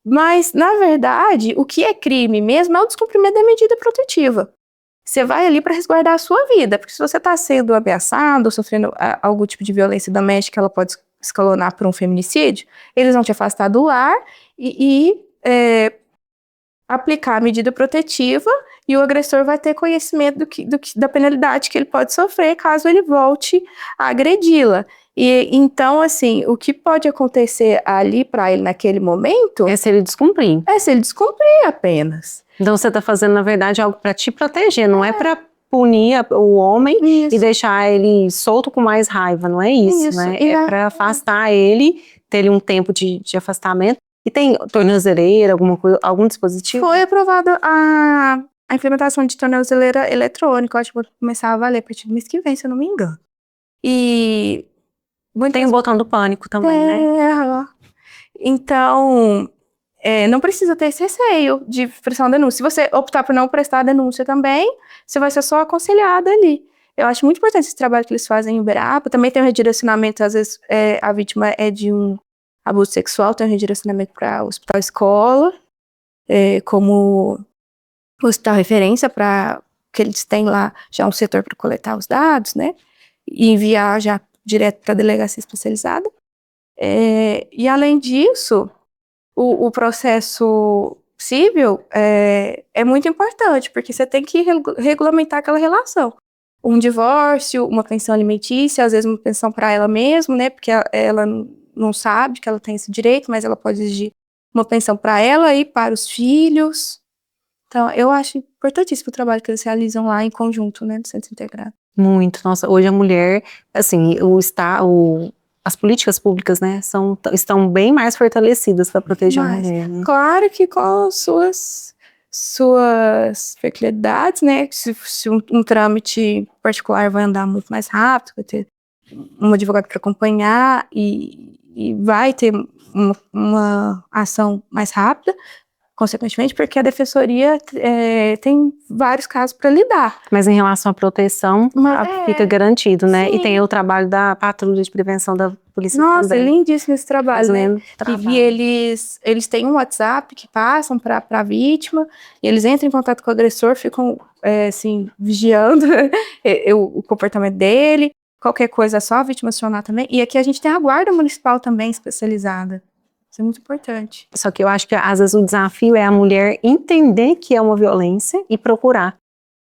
Mas, na verdade, o que é crime mesmo é o descumprimento da medida protetiva. Você vai ali para resguardar a sua vida, porque se você está sendo ameaçado ou sofrendo algum tipo de violência doméstica, ela pode escalonar por um feminicídio, eles vão te afastar do lar e aplicar a medida protetiva, e o agressor vai ter conhecimento da penalidade que ele pode sofrer caso ele volte a agredi-la. E então, assim, o que pode acontecer ali para ele naquele momento É se ele descumprir. é se ele descumprir apenas. Então você está fazendo, na verdade, algo para te proteger, não é para punir o homem e deixar ele solto com mais raiva, não é isso, né? É para afastar ele, ter ele um tempo de afastamento. E tem tornozeleira, algum dispositivo? Foi aprovada a implementação de tornozeleira eletrônica, eu acho que vai começar a valer a partir do mês que vem, se eu não me engano. E tem o botão do pânico também, né? Então, não precisa ter esse receio de prestar uma denúncia. Se você optar por não prestar a denúncia também, você vai ser só aconselhada ali. Eu acho muito importante esse trabalho que eles fazem em Uberaba. Também tem um redirecionamento, às vezes a vítima é de um abuso sexual, tem um redirecionamento para o hospital escola, como hospital referência, para que eles têm lá já um setor para coletar os dados, né? E enviar já direto para a delegacia especializada. E além disso, o processo civil é muito importante, porque você tem que regulamentar aquela relação. Um divórcio, uma pensão alimentícia, às vezes uma pensão para ela mesma, né? Porque ela não sabe que ela tem esse direito, mas ela pode exigir uma pensão para ela e para os filhos. Então, eu acho importantíssimo o trabalho que eles realizam lá em conjunto, né, do Centro Integrado. Muito, nossa, hoje a mulher, assim, as políticas públicas, né, estão bem mais fortalecidas para proteger a mulher, né? Claro que com suas peculiaridades, né, se um trâmite particular vai andar muito mais rápido, vai ter um advogado para acompanhar e vai ter uma ação mais rápida, consequentemente, porque a defensoria tem vários casos para lidar. Mas em relação à proteção, fica garantido, né? Sim. E tem o trabalho da patrulha de prevenção da polícia. Nossa, é lindíssimo esse trabalho, né? Trabalho. E eles têm um WhatsApp que passam para a vítima, e eles entram em contato com o agressor, ficam, assim, vigiando o comportamento dele. Qualquer coisa é só a vítima acionar também. E aqui a gente tem a guarda municipal também especializada. Isso é muito importante. Só que eu acho que às vezes o desafio é a mulher entender que é uma violência e procurar.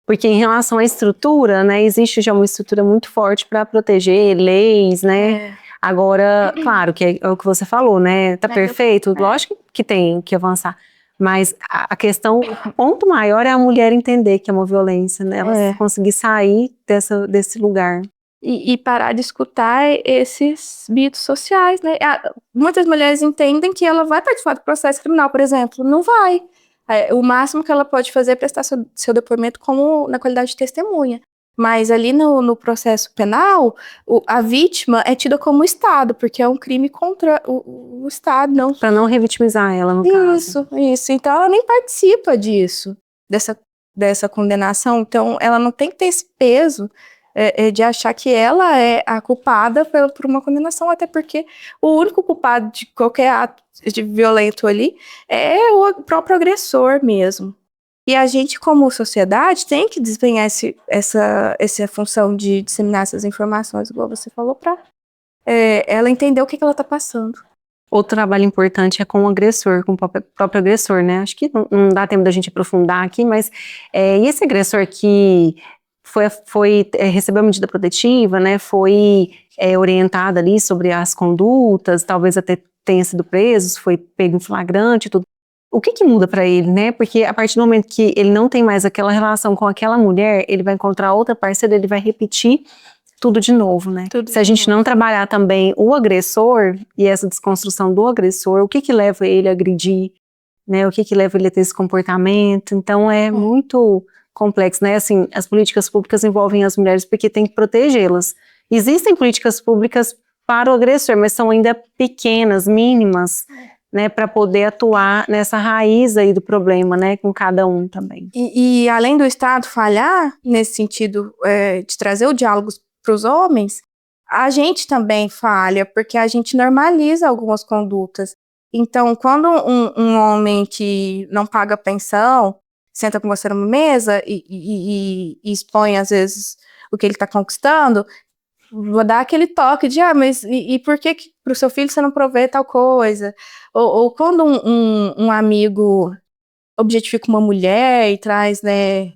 Porque em relação à estrutura, né, existe já uma estrutura muito forte para proteger leis, né? Agora, claro, que é o que você falou, né? Tá perfeito? Lógico que tem que avançar. Mas a questão, o ponto maior é a mulher entender que é uma violência, né? Ela conseguir sair desse lugar. E parar de escutar esses mitos sociais, né? Muitas mulheres entendem que ela vai participar do processo criminal, por exemplo. Não vai. O máximo que ela pode fazer é prestar seu depoimento na qualidade de testemunha. Mas ali no processo penal, a vítima é tida como Estado, porque é um crime contra o Estado. Não. Para não revitimizar ela, no caso. Isso. Então ela nem participa disso, dessa condenação. Então ela não tem que ter esse peso de achar que ela é a culpada por uma condenação, até porque o único culpado de qualquer ato de violento ali é o próprio agressor mesmo. E a gente, como sociedade, tem que desempenhar essa função de disseminar essas informações, igual você falou, para ela entender o que ela está passando. Outro trabalho importante é com o agressor, com o próprio agressor, né? Acho que não dá tempo da gente aprofundar aqui, mas e esse agressor que recebeu a medida protetiva, né, foi orientada ali sobre as condutas, talvez até tenha sido preso, foi pego em flagrante, tudo. O que muda para ele, né? Porque a partir do momento que ele não tem mais aquela relação com aquela mulher, ele vai encontrar outra parceira, ele vai repetir tudo de novo, né? Se a gente não trabalhar também o agressor e essa desconstrução do agressor, o que leva ele a agredir, né? O que leva ele a ter esse comportamento? Então é muito complexo, né? Assim, as políticas públicas envolvem as mulheres porque tem que protegê-las. Existem políticas públicas para o agressor, mas são ainda pequenas, mínimas, né, para poder atuar nessa raiz aí do problema, né, com cada um também. E além do Estado falhar nesse sentido de trazer o diálogo para os homens, a gente também falha, porque a gente normaliza algumas condutas. Então, quando um homem que não paga pensão senta com você numa mesa e expõe, às vezes, o que ele está conquistando, vou dar aquele toque de, mas e por que pro seu filho você não provê tal coisa? Ou quando um amigo objetifica uma mulher e traz, né,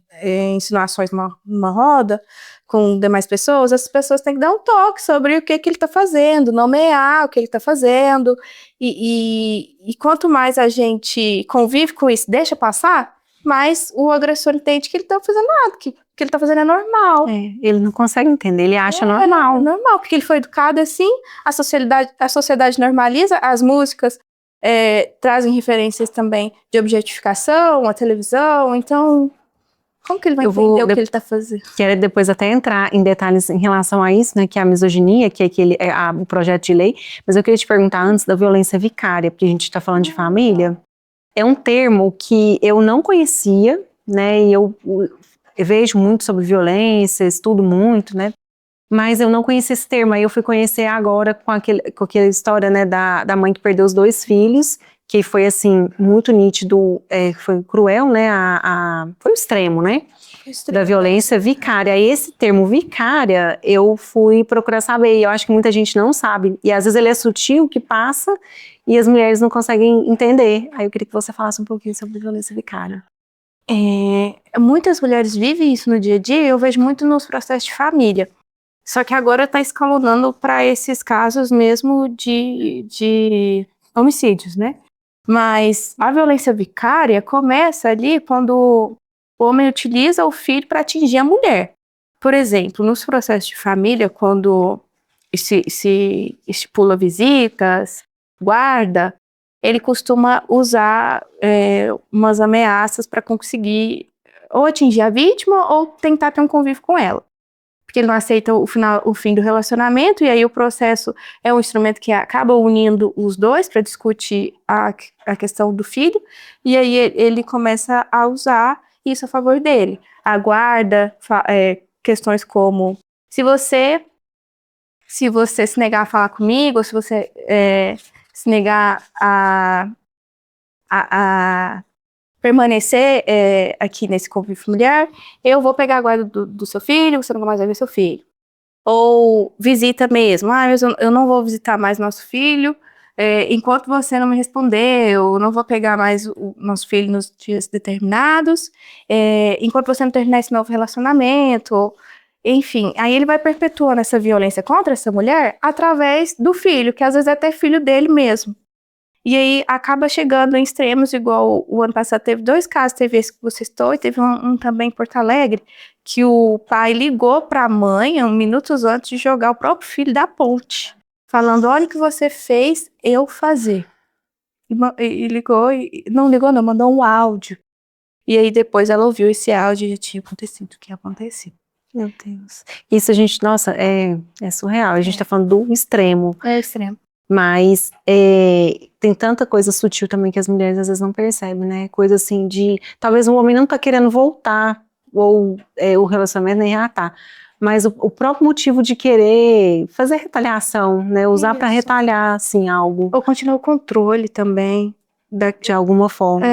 insinuações numa roda com demais pessoas, as pessoas têm que dar um toque sobre o que ele está fazendo, nomear o que ele está fazendo, e quanto mais a gente convive com isso, deixa passar, mais o agressor entende que ele está fazendo nada, que ele está fazendo é normal. Ele não consegue entender, ele acha normal. É normal, porque ele foi educado assim, a sociedade normaliza, as músicas trazem referências também de objetificação, a televisão, então como que ele vai entender o que ele está fazendo? Quero depois até entrar em detalhes em relação a isso, né, que é a misoginia, que é o projeto de lei, mas eu queria te perguntar antes da violência vicária, porque a gente está falando de família, é um termo que eu não conhecia, né, e eu vejo muito sobre violência, estudo muito, né, mas eu não conhecia esse termo, aí eu fui conhecer agora com aquela história, né, da mãe que perdeu os 2 filhos, que foi, assim, muito nítido, foi cruel, né, foi o extremo, né, da violência vicária. Esse termo vicária, eu fui procurar saber, e eu acho que muita gente não sabe, e às vezes ele é sutil, que passa, e as mulheres não conseguem entender. Aí eu queria que você falasse um pouquinho sobre violência vicária. Muitas mulheres vivem isso no dia a dia, eu vejo muito nos processos de família. Só que agora está escalonando para esses casos mesmo de homicídios, né? Mas a violência vicária começa ali quando o homem utiliza o filho para atingir a mulher. Por exemplo, nos processos de família, quando se estipula visitas, guarda, ele costuma usar umas ameaças para conseguir ou atingir a vítima ou tentar ter um convívio com ela. Porque ele não aceita o fim do relacionamento, e aí o processo é um instrumento que acaba unindo os dois para discutir a questão do filho, e aí ele começa a usar isso a favor dele. Aguarda questões como, se você se negar a falar comigo, ou se você se negar a permanecer aqui nesse convívio familiar, eu vou pegar a guarda do seu filho, você nunca mais vai ver seu filho. Ou visita mesmo, mas eu não vou visitar mais nosso filho enquanto você não me responder, eu não vou pegar mais o nosso filho nos dias determinados, enquanto você não terminar esse novo relacionamento, enfim. Aí ele vai perpetuando essa violência contra essa mulher através do filho, que às vezes é até filho dele mesmo. E aí acaba chegando em extremos, igual o ano passado teve 2 casos, teve esse que você citou e teve um também em Porto Alegre, que o pai ligou para a mãe minutos antes de jogar o próprio filho da ponte, falando, olha o que você fez eu fazer. E ligou, não, mandou um áudio. E aí depois ela ouviu esse áudio e já tinha acontecido o que aconteceu. Meu Deus. Isso a gente, nossa, é surreal, a gente tá falando do extremo. É extremo. Mas tem tanta coisa sutil também que as mulheres às vezes não percebem, né? Coisa assim de, talvez o homem não tá querendo voltar, ou o relacionamento nem reatar, mas o próprio motivo de querer fazer retaliação, né? Usar para retalhar, assim, algo. Ou continuar o controle também. De alguma forma.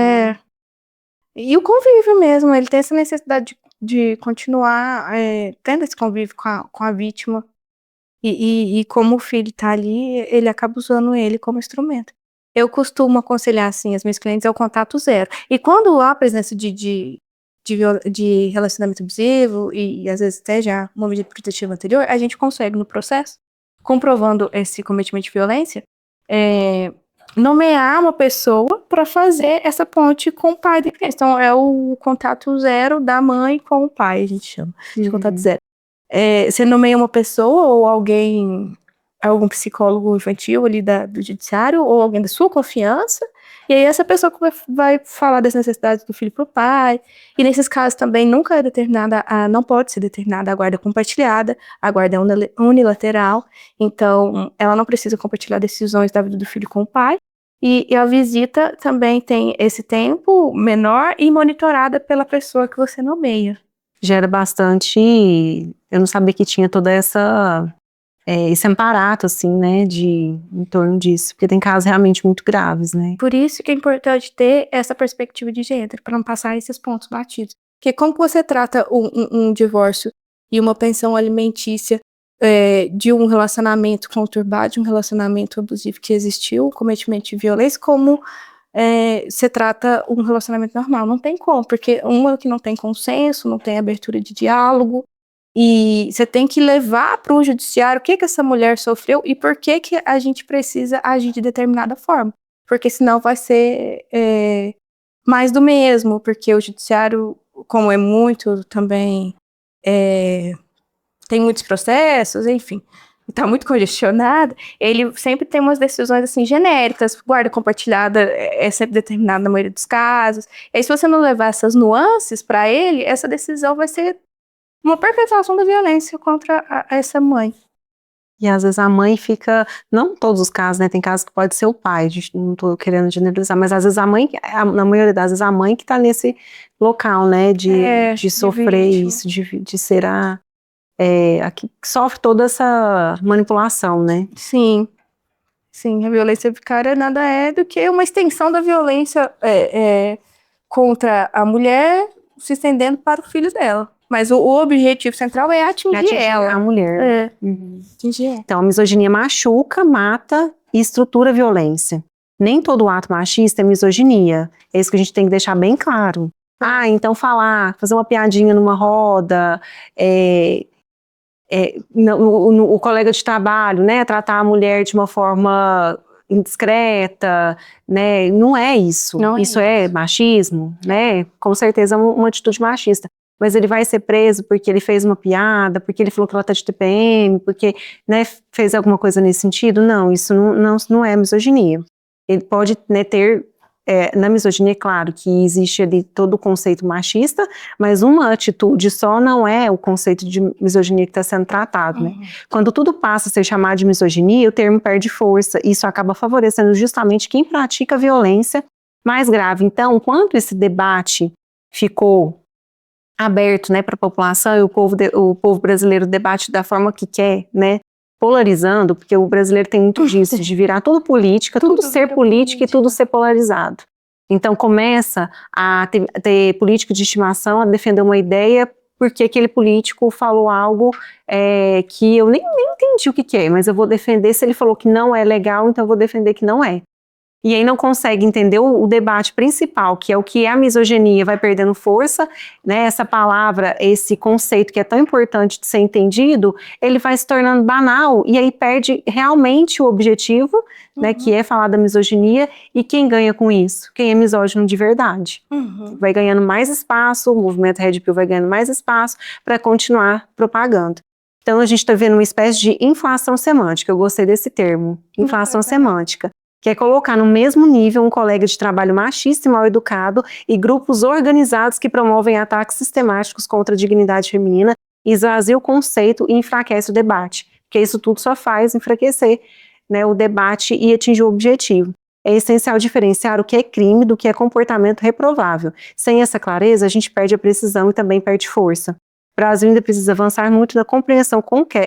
E o convívio mesmo, ele tem essa necessidade de continuar tendo esse convívio com a vítima. E como o filho tá ali, ele acaba usando ele como instrumento. Eu costumo aconselhar, assim, as minhas clientes ao contato zero. E quando há a presença de relacionamento abusivo, e às vezes até já uma medida protetiva anterior, a gente consegue no processo, comprovando esse cometimento de violência, nomear uma pessoa para fazer essa ponte com o pai da criança. Então é o contato zero da mãe com o pai, a gente chama de contato zero. Você nomeia uma pessoa ou algum psicólogo infantil ali do judiciário ou alguém da sua confiança, e aí essa pessoa vai falar das necessidades do filho para o pai, e nesses casos também nunca é determinada, não pode ser determinada a guarda compartilhada, a guarda é unilateral, então ela não precisa compartilhar decisões da vida do filho com o pai, e a visita também tem esse tempo menor e monitorada pela pessoa que você nomeia. Gera bastante, eu não sabia que tinha toda essa esse amparato, assim, né, em torno disso, porque tem casos realmente muito graves, né. Por isso que é importante ter essa perspectiva de gênero, para não passar esses pontos batidos. Porque como que você trata um divórcio e uma pensão alimentícia de um relacionamento conturbado, de um relacionamento abusivo que existiu, o cometimento de violência, como você trata um relacionamento normal? Não tem como, porque uma que não tem consenso, não tem abertura de diálogo, e você tem que levar para o judiciário o que essa mulher sofreu e por que a gente precisa agir de determinada forma. Porque senão vai ser mais do mesmo, porque o judiciário, como é muito também, tem muitos processos, enfim, está muito congestionado, ele sempre tem umas decisões assim genéricas, guarda compartilhada é sempre determinada na maioria dos casos. E aí, se você não levar essas nuances para ele, essa decisão vai ser uma perpetuação da violência contra essa mãe. E às vezes a mãe fica, não todos os casos, né, tem casos que pode ser o pai, não tô querendo generalizar, mas às vezes a mãe, na maioria das vezes a mãe que tá nesse local, né, de sofrer isso, de ser a que sofre toda essa manipulação, né. Sim, sim, a violência vicária nada é do que uma extensão da violência contra a mulher se estendendo para o filho dela. Mas o objetivo central é atingir ela. A mulher. Atingir ela. Então, a misoginia machuca, mata e estrutura a violência. Nem todo ato machista é misoginia. É isso que a gente tem que deixar bem claro. Então fazer uma piadinha numa roda, o colega de trabalho, né, tratar a mulher de uma forma indiscreta, né, não é isso. Isso é machismo, né, com certeza é uma atitude machista. Mas ele vai ser preso porque ele fez uma piada, porque ele falou que ela está de TPM, porque, né, fez alguma coisa nesse sentido? Não, isso não é misoginia. Ele pode, né, ter, na misoginia, é claro que existe ali todo o conceito machista, mas uma atitude só não é o conceito de misoginia que está sendo tratado, né? Quando tudo passa a ser chamado de misoginia, o termo perde força, e isso acaba favorecendo justamente quem pratica a violência mais grave. Então, enquanto esse debate ficou aberto, né, para a população, e o povo brasileiro debate da forma que quer, né, polarizando, porque o brasileiro tem muito disso, de virar tudo política, tudo ser política e tudo ser polarizado. Então começa a ter político de estimação a defender uma ideia porque aquele político falou algo que eu nem entendi o que é, mas eu vou defender. Se ele falou que não é legal, então eu vou defender que não é. E aí não consegue entender o debate principal, que é o que é a misoginia, vai perdendo força, né? Essa palavra, esse conceito que é tão importante de ser entendido, ele vai se tornando banal, e aí perde realmente o objetivo, né, que é falar da misoginia. E quem ganha com isso? Quem é misógino de verdade. Vai ganhando mais espaço, o movimento Red Pill vai ganhando mais espaço para continuar propagando. Então a gente está vendo uma espécie de inflação semântica, eu gostei desse termo, inflação semântica, que é colocar no mesmo nível um colega de trabalho machista e mal educado e grupos organizados que promovem ataques sistemáticos contra a dignidade feminina, esvazia o conceito e enfraquece o debate, porque isso tudo só faz enfraquecer, né, o debate e atingir o objetivo. É essencial diferenciar o que é crime do que é comportamento reprovável. Sem essa clareza, a gente perde a precisão e também perde força. O Brasil ainda precisa avançar muito na compreensão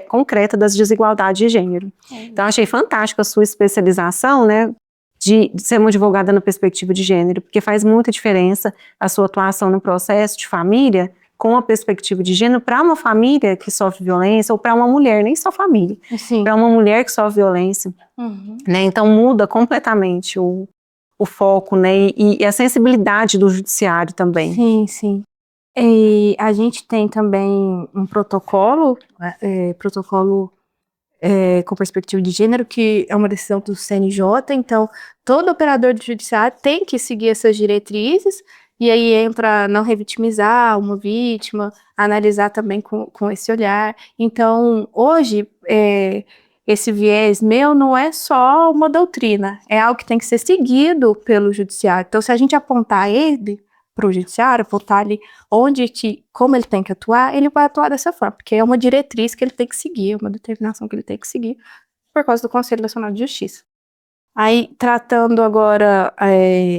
concreta das desigualdades de gênero. Então, achei fantástico a sua especialização, né, de ser uma advogada na perspectiva de gênero, porque faz muita diferença a sua atuação no processo de família com a perspectiva de gênero para uma família que sofre violência, ou para uma mulher, nem só família, para uma mulher que sofre violência. Né, então muda completamente o foco, né, e a sensibilidade do judiciário também. Sim, sim. E a gente tem também um protocolo com perspectiva de gênero, que é uma decisão do CNJ, então todo operador do judiciário tem que seguir essas diretrizes, e aí entra não revitimizar uma vítima, analisar também com esse olhar. Então, hoje, esse viés meu não é só uma doutrina, é algo que tem que ser seguido pelo judiciário. Então, se a gente apontar ele para o judiciário, apontar ali como ele tem que atuar, ele vai atuar dessa forma, porque é uma diretriz que ele tem que seguir, uma determinação que ele tem que seguir, por causa do Conselho Nacional de Justiça. Aí, tratando agora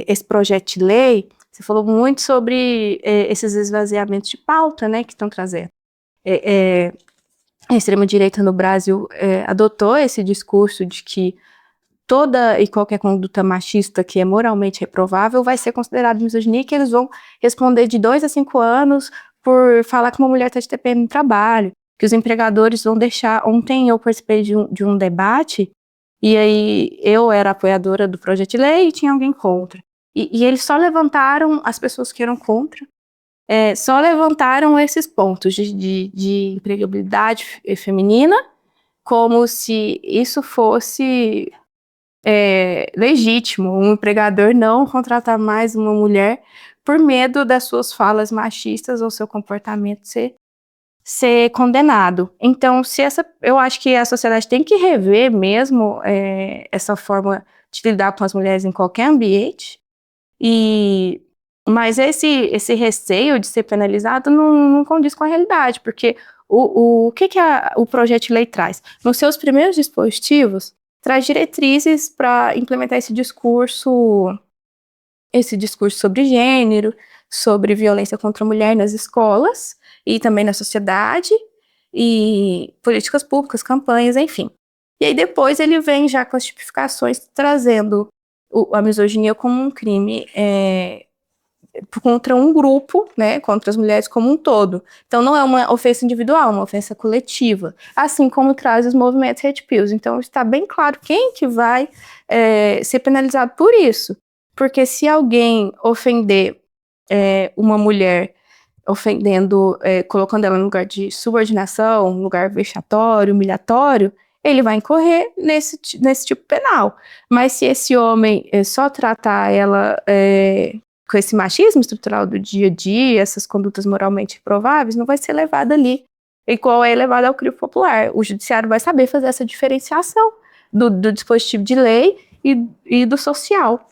esse projeto de lei, você falou muito sobre esses esvaziamentos de pauta, né, que estão trazendo. a extrema-direita no Brasil adotou esse discurso de que toda e qualquer conduta machista que é moralmente reprovável vai ser considerada misoginia, que eles vão responder de 2 a 5 anos por falar que uma mulher está de TPM no trabalho, que os empregadores vão deixar... Ontem eu participei de um debate, e aí eu era apoiadora do projeto de lei e tinha alguém contra. E eles só levantaram, as pessoas que eram contra, só levantaram esses pontos de empregabilidade feminina, como se isso fosse legítimo, um empregador não contratar mais uma mulher por medo das suas falas machistas ou seu comportamento ser condenado. Então, eu acho que a sociedade tem que rever mesmo essa forma de lidar com as mulheres em qualquer ambiente, mas esse receio de ser penalizado não condiz com a realidade, porque o que o projeto de lei traz? Nos seus primeiros dispositivos, traz diretrizes para implementar esse discurso sobre gênero, sobre violência contra a mulher nas escolas e também na sociedade, e políticas públicas, campanhas, enfim. E aí depois ele vem já com as tipificações trazendo a misoginia como um crime contra um grupo, né, contra as mulheres como um todo. Então não é uma ofensa individual, é uma ofensa coletiva, assim como traz os movimentos hate pills. Então está bem claro quem que vai ser penalizado por isso, porque se alguém ofender uma mulher, ofendendo, colocando ela no lugar de subordinação, um lugar vexatório, humilhatório, ele vai incorrer nesse tipo penal. Mas se esse homem só tratar ela com esse machismo estrutural do dia a dia, essas condutas moralmente reprováveis, não vai ser levado ali igual é levado ao crime popular. O judiciário vai saber fazer essa diferenciação do dispositivo de lei e do social.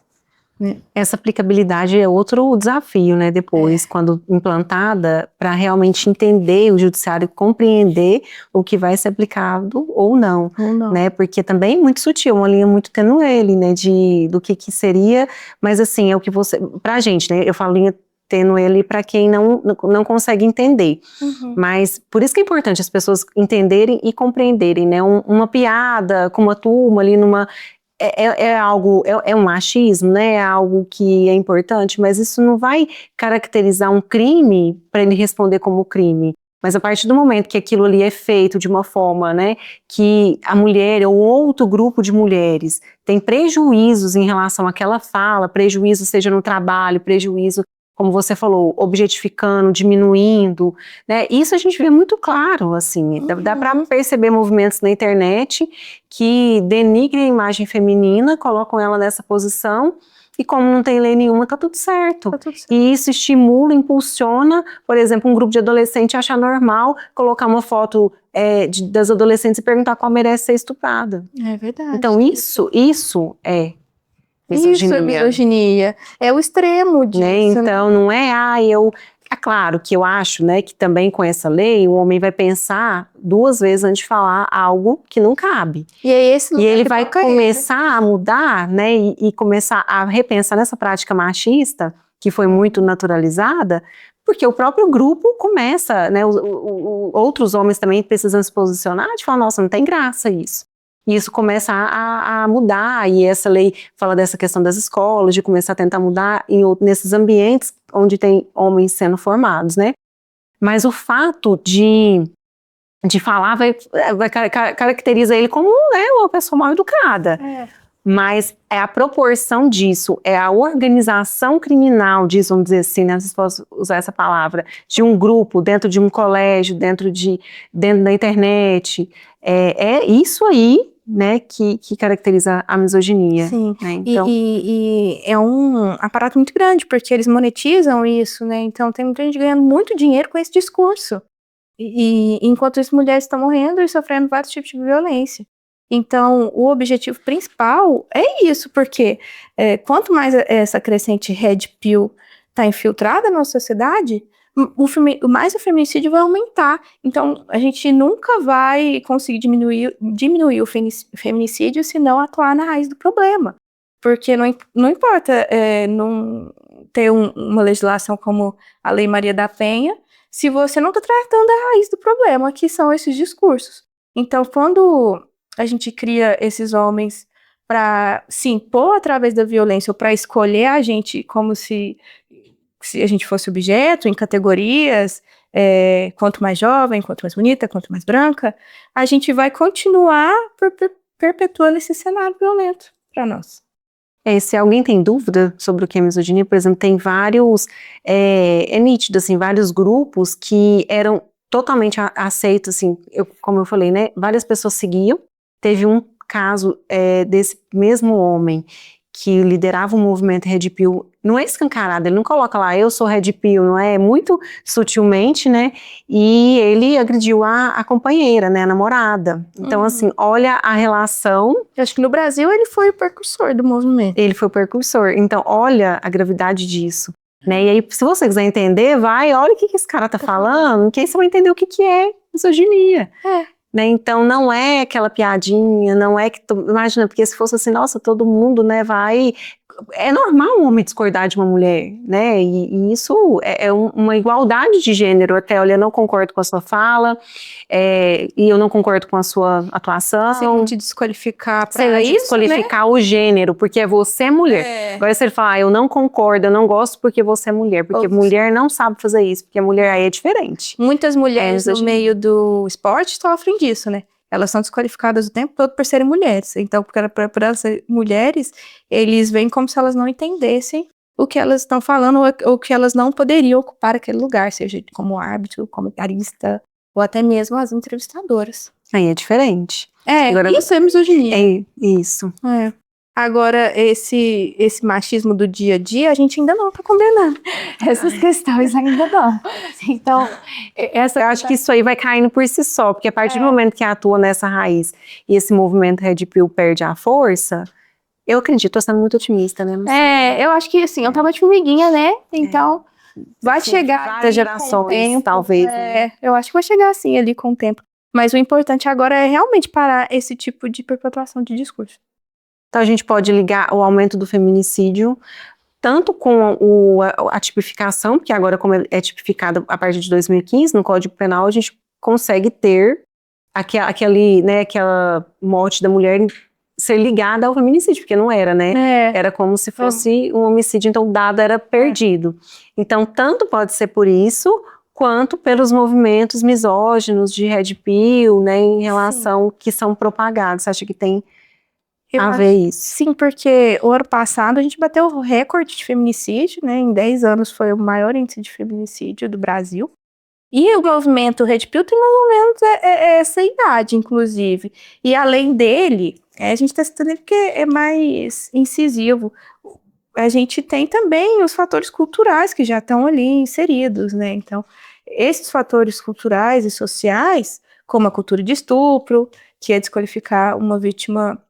Essa aplicabilidade é outro desafio, né, depois, quando implantada, para realmente entender, o judiciário compreender o que vai ser aplicado ou não, né, porque também é muito sutil, uma linha muito tênue, né, do que seria, mas assim, é o que pra gente, né, eu falo linha tênue ali para quem não consegue entender, mas por isso que é importante as pessoas entenderem e compreenderem, né, uma piada com uma turma ali é um machismo, né? É algo que é importante, mas isso não vai caracterizar um crime para ele responder como crime. Mas a partir do momento que aquilo ali é feito de uma forma, né, que a mulher ou outro grupo de mulheres tem prejuízos em relação àquela fala, prejuízo seja no trabalho, prejuízo, como você falou, objetificando, diminuindo, né? Isso a gente vê muito claro, assim, dá para perceber movimentos na internet que denigrem a imagem feminina, colocam ela nessa posição, e como não tem lei nenhuma, tá tudo certo. E isso estimula, impulsiona, por exemplo, um grupo de adolescentes a achar normal colocar uma foto das adolescentes e perguntar qual merece ser estuprada. É verdade. Então isso é misoginia. Isso é misoginia. É o extremo disso. Né? Então, não é, é claro que eu acho, né, que também com essa lei, o homem vai pensar 2 vezes antes de falar algo que não cabe. E ele vai começar a mudar, né, e começar a repensar nessa prática machista, que foi muito naturalizada, porque o próprio grupo começa, né, outros homens também precisam se posicionar, de falar, nossa, não tem graça isso. E isso começa a mudar, e essa lei fala dessa questão das escolas, de começar a tentar mudar nesses ambientes onde tem homens sendo formados, né? Mas o fato de falar caracteriza ele como, né, uma pessoa mal educada. Mas é a proporção disso, é a organização criminal disso, vamos dizer assim, né, se posso usar essa palavra, de um grupo, dentro de um colégio, dentro da internet, é isso aí, né, que caracteriza a misoginia. Sim, né? Então, e é um aparato muito grande, porque eles monetizam isso, né, então tem muita gente ganhando muito dinheiro com esse discurso, e enquanto as mulheres estão morrendo e sofrendo vários tipos de violência. Então, o objetivo principal é isso, porque quanto mais essa crescente red pill está infiltrada na sociedade, mais o feminicídio vai aumentar. Então, a gente nunca vai conseguir diminuir o feminicídio se não atuar na raiz do problema. Porque não importa não ter uma legislação como a Lei Maria da Penha, se você não está tratando a raiz do problema, que são esses discursos. Então, quando a gente cria esses homens para se impor através da violência ou para escolher a gente como se a gente fosse objeto em categorias, quanto mais jovem, quanto mais bonita, quanto mais branca, a gente vai continuar perpetuando esse cenário violento para nós. Se alguém tem dúvida sobre o que é misoginia, por exemplo, tem vários, é nítido, assim, vários grupos que eram totalmente aceitos, assim, como eu falei, né, várias pessoas seguiam. Teve um caso desse mesmo homem que liderava o movimento Red Pill, não é escancarado, ele não coloca lá, eu sou Red Pill, não é? Muito sutilmente, né? E ele agrediu a companheira, né, a namorada. Então, assim, olha a relação. Eu acho que no Brasil ele foi o precursor do movimento. Ele foi o precursor. Então, olha a gravidade disso. Né? E aí, se você quiser entender, olha o que esse cara tá falando, que aí você vai entender o que é misoginia. Né? Então, não é aquela piadinha, não é que... Imagina, porque se fosse assim, nossa, todo mundo, né, vai... É normal um homem discordar de uma mulher, né, e isso é uma igualdade de gênero. Até, olha, eu não concordo com a sua fala, e eu não concordo com a sua atuação. Sem te desqualificar para isso, sem desqualificar, né? O gênero, porque você é mulher. Agora, se ele falar, eu não concordo, eu não gosto porque você é mulher, porque mulher não sabe fazer isso, porque a mulher aí é diferente. Muitas mulheres no meio do esporte sofrem disso, né? Elas são desqualificadas o tempo todo por serem mulheres. Então, para elas serem mulheres, eles veem como se elas não entendessem o que elas estão falando ou que elas não poderiam ocupar aquele lugar, seja como árbitro, comentarista ou até mesmo as entrevistadoras. Aí é diferente. Agora, isso é misoginia. É isso. Agora, esse machismo do dia a dia, a gente ainda não está condenando. Essas questões ainda não. Então, eu acho que isso aí vai caindo por si só, porque a partir do momento que atua nessa raiz e esse movimento Red Pill perde a força, eu acredito, estou sendo muito otimista, né? Eu acho que assim, eu tava de formiguinha, né? Então, vai chegar várias gerações, tempo, talvez. Eu acho que vai chegar assim ali com o tempo. Mas o importante agora é realmente parar esse tipo de perpetuação de discurso. Então, a gente pode ligar o aumento do feminicídio tanto com a tipificação, porque agora, como é tipificado a partir de 2015, no Código Penal, a gente consegue ter aquela morte da mulher ser ligada ao feminicídio, porque não era, né? Era como se fosse um homicídio, então o dado era perdido. Então, tanto pode ser por isso, quanto pelos movimentos misóginos de Red Pill, né, em relação que são propagados. Você acha que tem a ver isso? Sim, porque o ano passado a gente bateu o recorde de feminicídio, né? Em 10 anos foi o maior índice de feminicídio do Brasil. E o movimento Red Pill tem mais ou menos essa idade, inclusive. E além dele, a gente está citando ele porque é mais incisivo. A gente tem também os fatores culturais que já estão ali inseridos, né? Então, esses fatores culturais e sociais, como a cultura de estupro, que é desqualificar uma vítima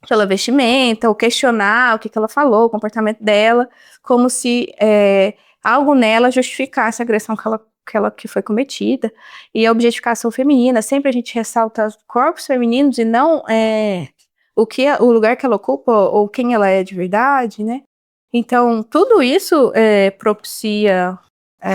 pela vestimenta, ou questionar o que ela falou, o comportamento dela, como se algo nela justificasse a agressão que foi cometida. E a objetificação feminina, sempre a gente ressalta os corpos femininos e não o lugar que ela ocupa ou quem ela é de verdade, né? Então, tudo isso propicia...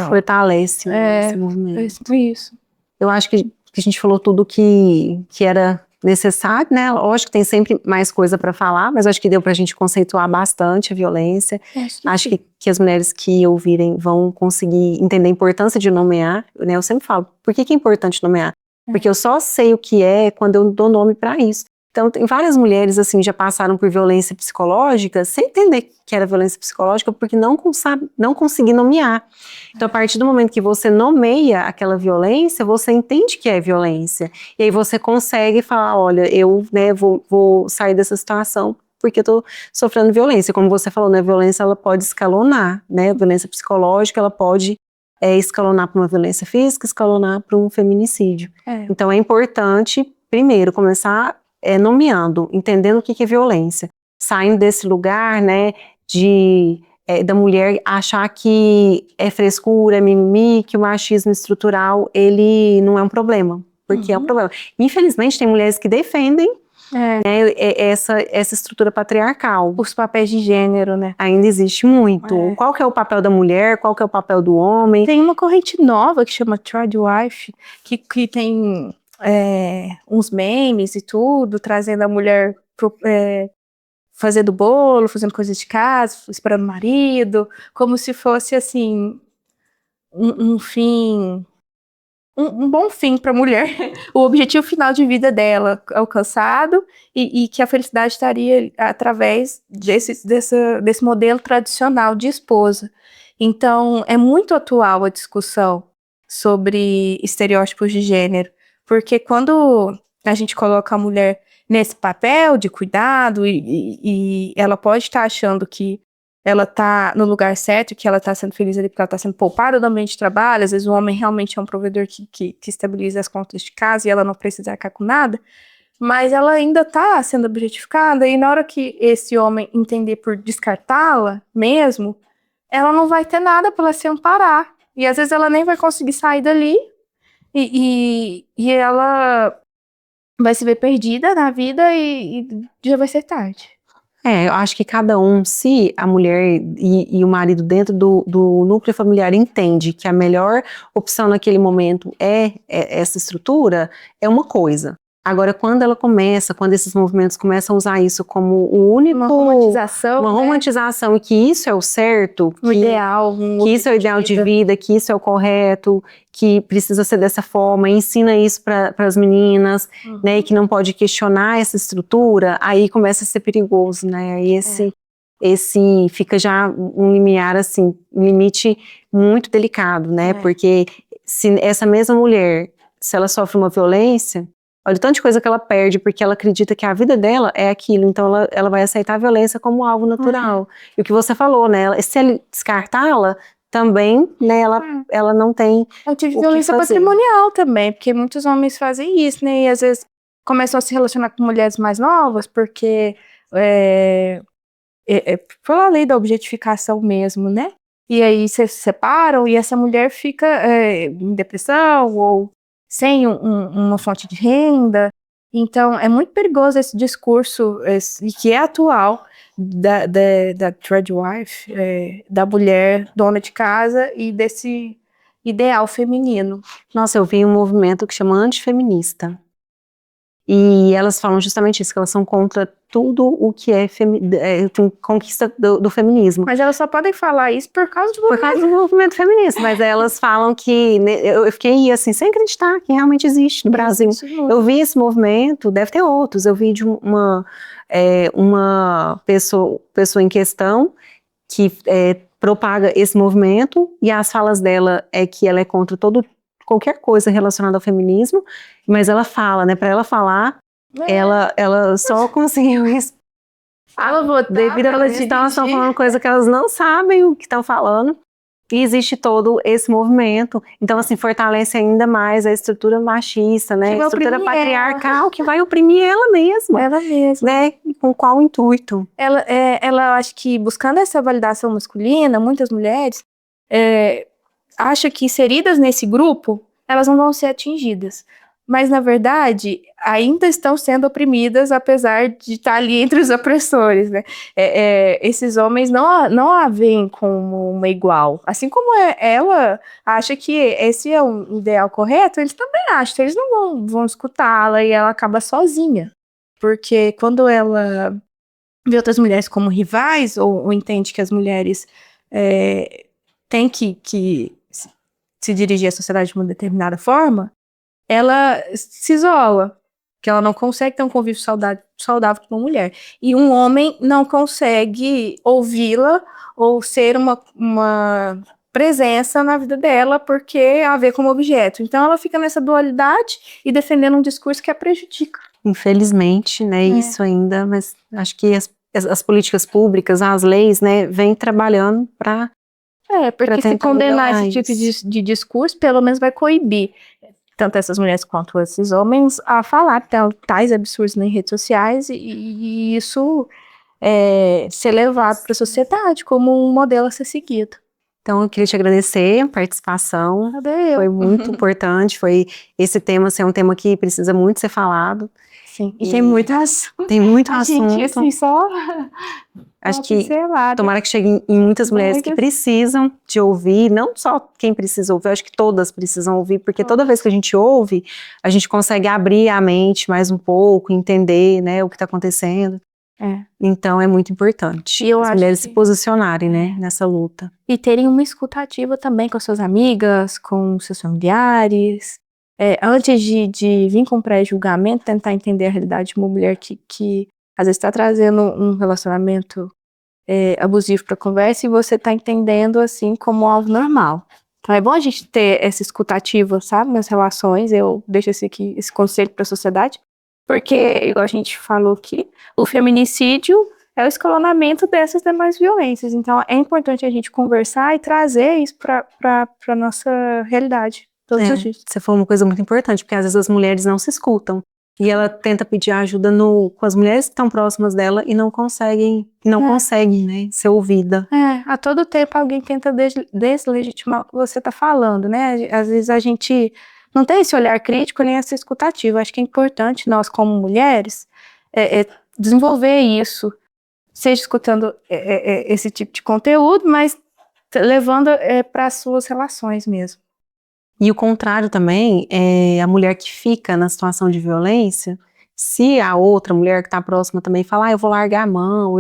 fortalece esse movimento. Isso. Eu acho que a gente falou tudo que era necessário, né? Lógico que tem sempre mais coisa para falar, mas acho que deu pra gente conceituar bastante a violência. Acho que as mulheres que ouvirem vão conseguir entender a importância de nomear, né? Eu sempre falo, por que é importante nomear? Porque eu só sei o que é quando eu dou nome para isso. Então, tem várias mulheres, assim, já passaram por violência psicológica sem entender que era violência psicológica porque não consegui nomear. Então, a partir do momento que você nomeia aquela violência, você entende que é violência. E aí você consegue falar, olha, eu, né, vou sair dessa situação porque eu tô sofrendo violência. Como você falou, né, a violência, ela pode escalonar, né, a violência psicológica, ela pode escalonar para uma violência física, escalonar para um feminicídio. Então, é importante, primeiro, começar nomeando, entendendo o que é violência, saindo desse lugar, né, da mulher achar que é frescura, é mimimi, que o machismo estrutural, ele não é um problema, porque é um problema. Infelizmente, tem mulheres que defendem né? Essa estrutura patriarcal. Os papéis de gênero, né? Ainda existe muito. Qual que é o papel da mulher, qual que é o papel do homem? Tem uma corrente nova que chama Tradwife, que tem uns memes e tudo, trazendo a mulher fazendo bolo, fazendo coisas de casa, esperando o marido, como se fosse, assim, um fim... Um bom fim para a mulher, o objetivo final de vida dela alcançado e que a felicidade estaria através desse modelo tradicional de esposa. Então, é muito atual a discussão sobre estereótipos de gênero, porque quando a gente coloca a mulher nesse papel de cuidado e ela pode estar achando que ela tá no lugar certo, que ela tá sendo feliz ali porque ela tá sendo poupada do ambiente de trabalho, às vezes o homem realmente é um provedor que estabiliza as contas de casa e ela não precisa arcar com nada, mas ela ainda tá sendo objetificada e na hora que esse homem entender por descartá-la mesmo, ela não vai ter nada para ela se amparar. E às vezes ela nem vai conseguir sair dali e ela vai se ver perdida na vida e já vai ser tarde. Eu acho que cada um, se a mulher e o marido dentro do núcleo familiar entende que a melhor opção naquele momento é essa estrutura, é uma coisa. Agora, quando esses movimentos começam a usar isso como o único... Uma romantização. Uma romantização, e que isso é o certo, o ideal, que isso é o ideal de vida, que isso é o correto, que precisa ser dessa forma, ensina isso para as meninas, né, e que não pode questionar essa estrutura, aí começa a ser perigoso, né, aí esse fica já um limiar, assim, um limite muito delicado, né, porque se essa mesma mulher, se ela sofre uma violência, olha o tanto de coisa que ela perde, porque ela acredita que a vida dela é aquilo, então ela vai aceitar a violência como algo natural. E o que você falou, né, se ele descartá-la, também, né, ela não tem Eu tive violência patrimonial também, porque muitos homens fazem isso, né, e às vezes começam a se relacionar com mulheres mais novas, porque foi a lei da objetificação mesmo, né, e aí se separam e essa mulher fica em depressão ou sem uma fonte de renda. Então, é muito perigoso esse discurso, que é atual, da Tradwife, da mulher dona de casa e desse ideal feminino. Nossa, eu vi um movimento que chama antifeminista. E elas falam justamente isso, que elas são contra tudo o que é conquista do feminismo. Mas elas só podem falar isso por causa do movimento feminista, mas elas falam que, eu fiquei assim, sem acreditar que realmente existe no Brasil. Eu vi esse movimento, deve ter outros, eu vi de uma pessoa em questão que propaga esse movimento, e as falas dela é que ela é contra qualquer coisa relacionada ao feminismo, mas ela fala, né, para ela falar, ela só conseguiu isso. Devido a elas estão falando coisa que elas não sabem o que estão falando, e existe todo esse movimento, então assim, fortalece ainda mais a estrutura machista, né, a estrutura patriarcal, que vai oprimir ela mesma. Né, com qual intuito? Ela acho que buscando essa validação masculina, muitas mulheres acham que inseridas nesse grupo, elas não vão ser atingidas. Mas, na verdade, ainda estão sendo oprimidas, apesar de estar ali entre os opressores, né? Esses homens não a veem como uma igual. Assim como ela acha que esse é um ideal correto, eles também acham. Eles não vão escutá-la e ela acaba sozinha. Porque quando ela vê outras mulheres como rivais, ou entende que as mulheres têm que se dirigir à sociedade de uma determinada forma, ela se isola, que ela não consegue ter um convívio saudável com uma mulher. E um homem não consegue ouvi-la ou ser uma presença na vida dela porque a vê como objeto. Então ela fica nessa dualidade e defendendo um discurso que a prejudica. Infelizmente, né, isso ainda, mas acho que as políticas públicas, as leis, né, vêm trabalhando para... porque se condenar esse tipo de discurso, pelo menos vai coibir tanto essas mulheres quanto esses homens a falar tais absurdos nas redes sociais e isso ser levado para a sociedade como um modelo a ser seguido. Então, eu queria te agradecer a participação. Foi muito importante. Esse tema assim, é um tema que precisa muito ser falado. Sim, e tem muitas... Tem muito A assunto. gente, assim, só... Acho que pincelada. tomara que chegue em muitas mulheres que precisam de ouvir, não só quem precisa ouvir, eu acho que todas precisam ouvir, porque toda vez que a gente ouve, a gente consegue abrir a mente mais um pouco, entender, né, o que está acontecendo. Então é muito importante E eu as acho mulheres que- se posicionarem, né, nessa luta. E terem uma escuta ativa também com as suas amigas, com seus familiares. Antes de vir com pré-julgamento, tentar entender a realidade de uma mulher que às vezes está trazendo um relacionamento abusivo para a conversa e você está entendendo assim como algo normal. Então é bom a gente ter essa escuta ativa, sabe, nas relações. Eu deixo esse conselho para a sociedade, porque, igual a gente falou aqui, o feminicídio é o escalonamento dessas demais violências. Então é importante a gente conversar e trazer isso para a nossa realidade todos os dias. Você falou uma coisa muito importante, porque às vezes as mulheres não se escutam. E ela tenta pedir ajuda com as mulheres que estão próximas dela e não conseguem, né, ser ouvida. A todo tempo alguém tenta deslegitimar o que você está falando, né? Às vezes a gente não tem esse olhar crítico nem essa escutativa. Acho que é importante nós, como mulheres, desenvolver isso, seja escutando esse tipo de conteúdo, mas levando para as suas relações mesmo. E o contrário também, a mulher que fica na situação de violência, se a outra mulher que está próxima também falar, eu vou largar a mão,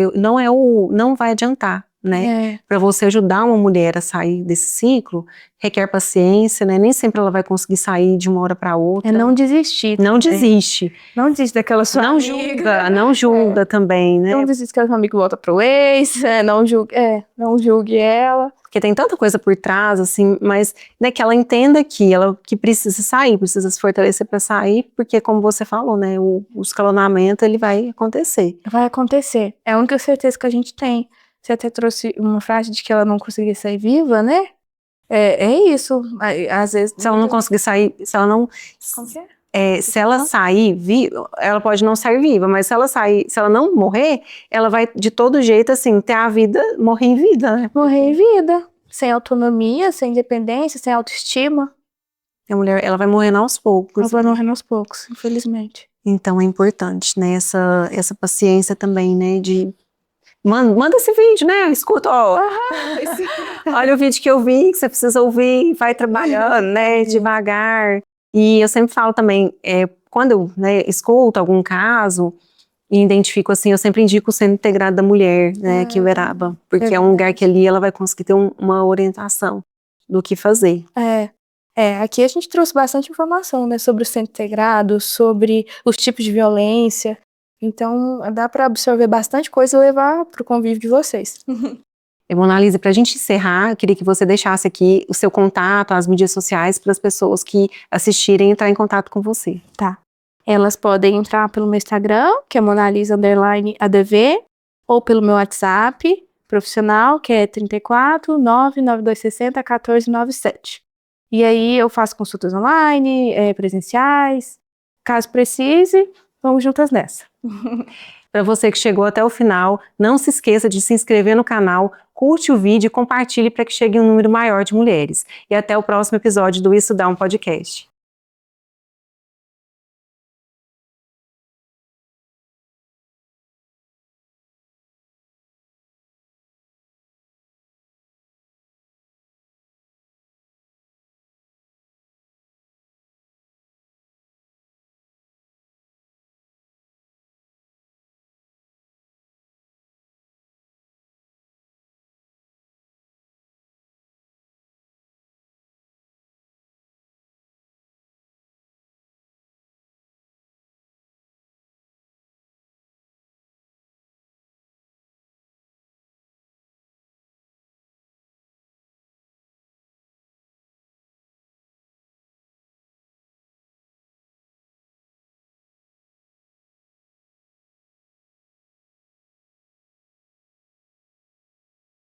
não vai adiantar, né? Para você ajudar uma mulher a sair desse ciclo, requer paciência, né? Nem sempre ela vai conseguir sair de uma hora para outra. É não desistir. Não desiste. Não desiste daquela sua amiga. Não julga também, né? Não desiste que a sua amiga volta pro ex, não julgue ela. Porque tem tanta coisa por trás, assim, mas né, que ela entenda que precisa sair, precisa se fortalecer para sair, porque como você falou, né, o escalonamento ele vai acontecer. Vai acontecer. É a única certeza que a gente tem. Você até trouxe uma frase de que ela não conseguia sair viva, né? É isso. Às vezes. Se ela não conseguir sair, se ela não. Como que é? Se ela sair viva, ela pode não sair viva, mas se ela não morrer, ela vai de todo jeito, assim, ter a vida, morrer em vida, né? Morrer em vida. Sem autonomia, sem independência, sem autoestima. A mulher, ela vai morrendo aos poucos. Ela vai morrendo aos poucos, infelizmente. Então é importante, né, essa paciência também, né, de manda esse vídeo, né, escuta, ó, olha o vídeo que eu vi, que você precisa ouvir, vai trabalhando, né, devagar. E eu sempre falo também, quando eu, né, escuto algum caso e identifico assim, eu sempre indico o Centro Integrado da Mulher, né, aqui em Uberaba, porque é um lugar que ali ela vai conseguir ter uma orientação do que fazer. Aqui a gente trouxe bastante informação, né, sobre o Centro Integrado, sobre os tipos de violência. Então, dá para absorver bastante coisa e levar para o convívio de vocês. Monalisa, para a gente encerrar, eu queria que você deixasse aqui o seu contato, as mídias sociais, para as pessoas que assistirem entrar em contato com você. Tá. Elas podem entrar pelo meu Instagram, que é monalisa_adv, ou pelo meu WhatsApp profissional, que é 34 99260 1497. E aí eu faço consultas online, presenciais. Caso precise, vamos juntas nessa. Para você que chegou até o final, não se esqueça de se inscrever no canal, curte o vídeo e compartilhe para que chegue um número maior de mulheres. E até o próximo episódio do Isso Dá um Podcast.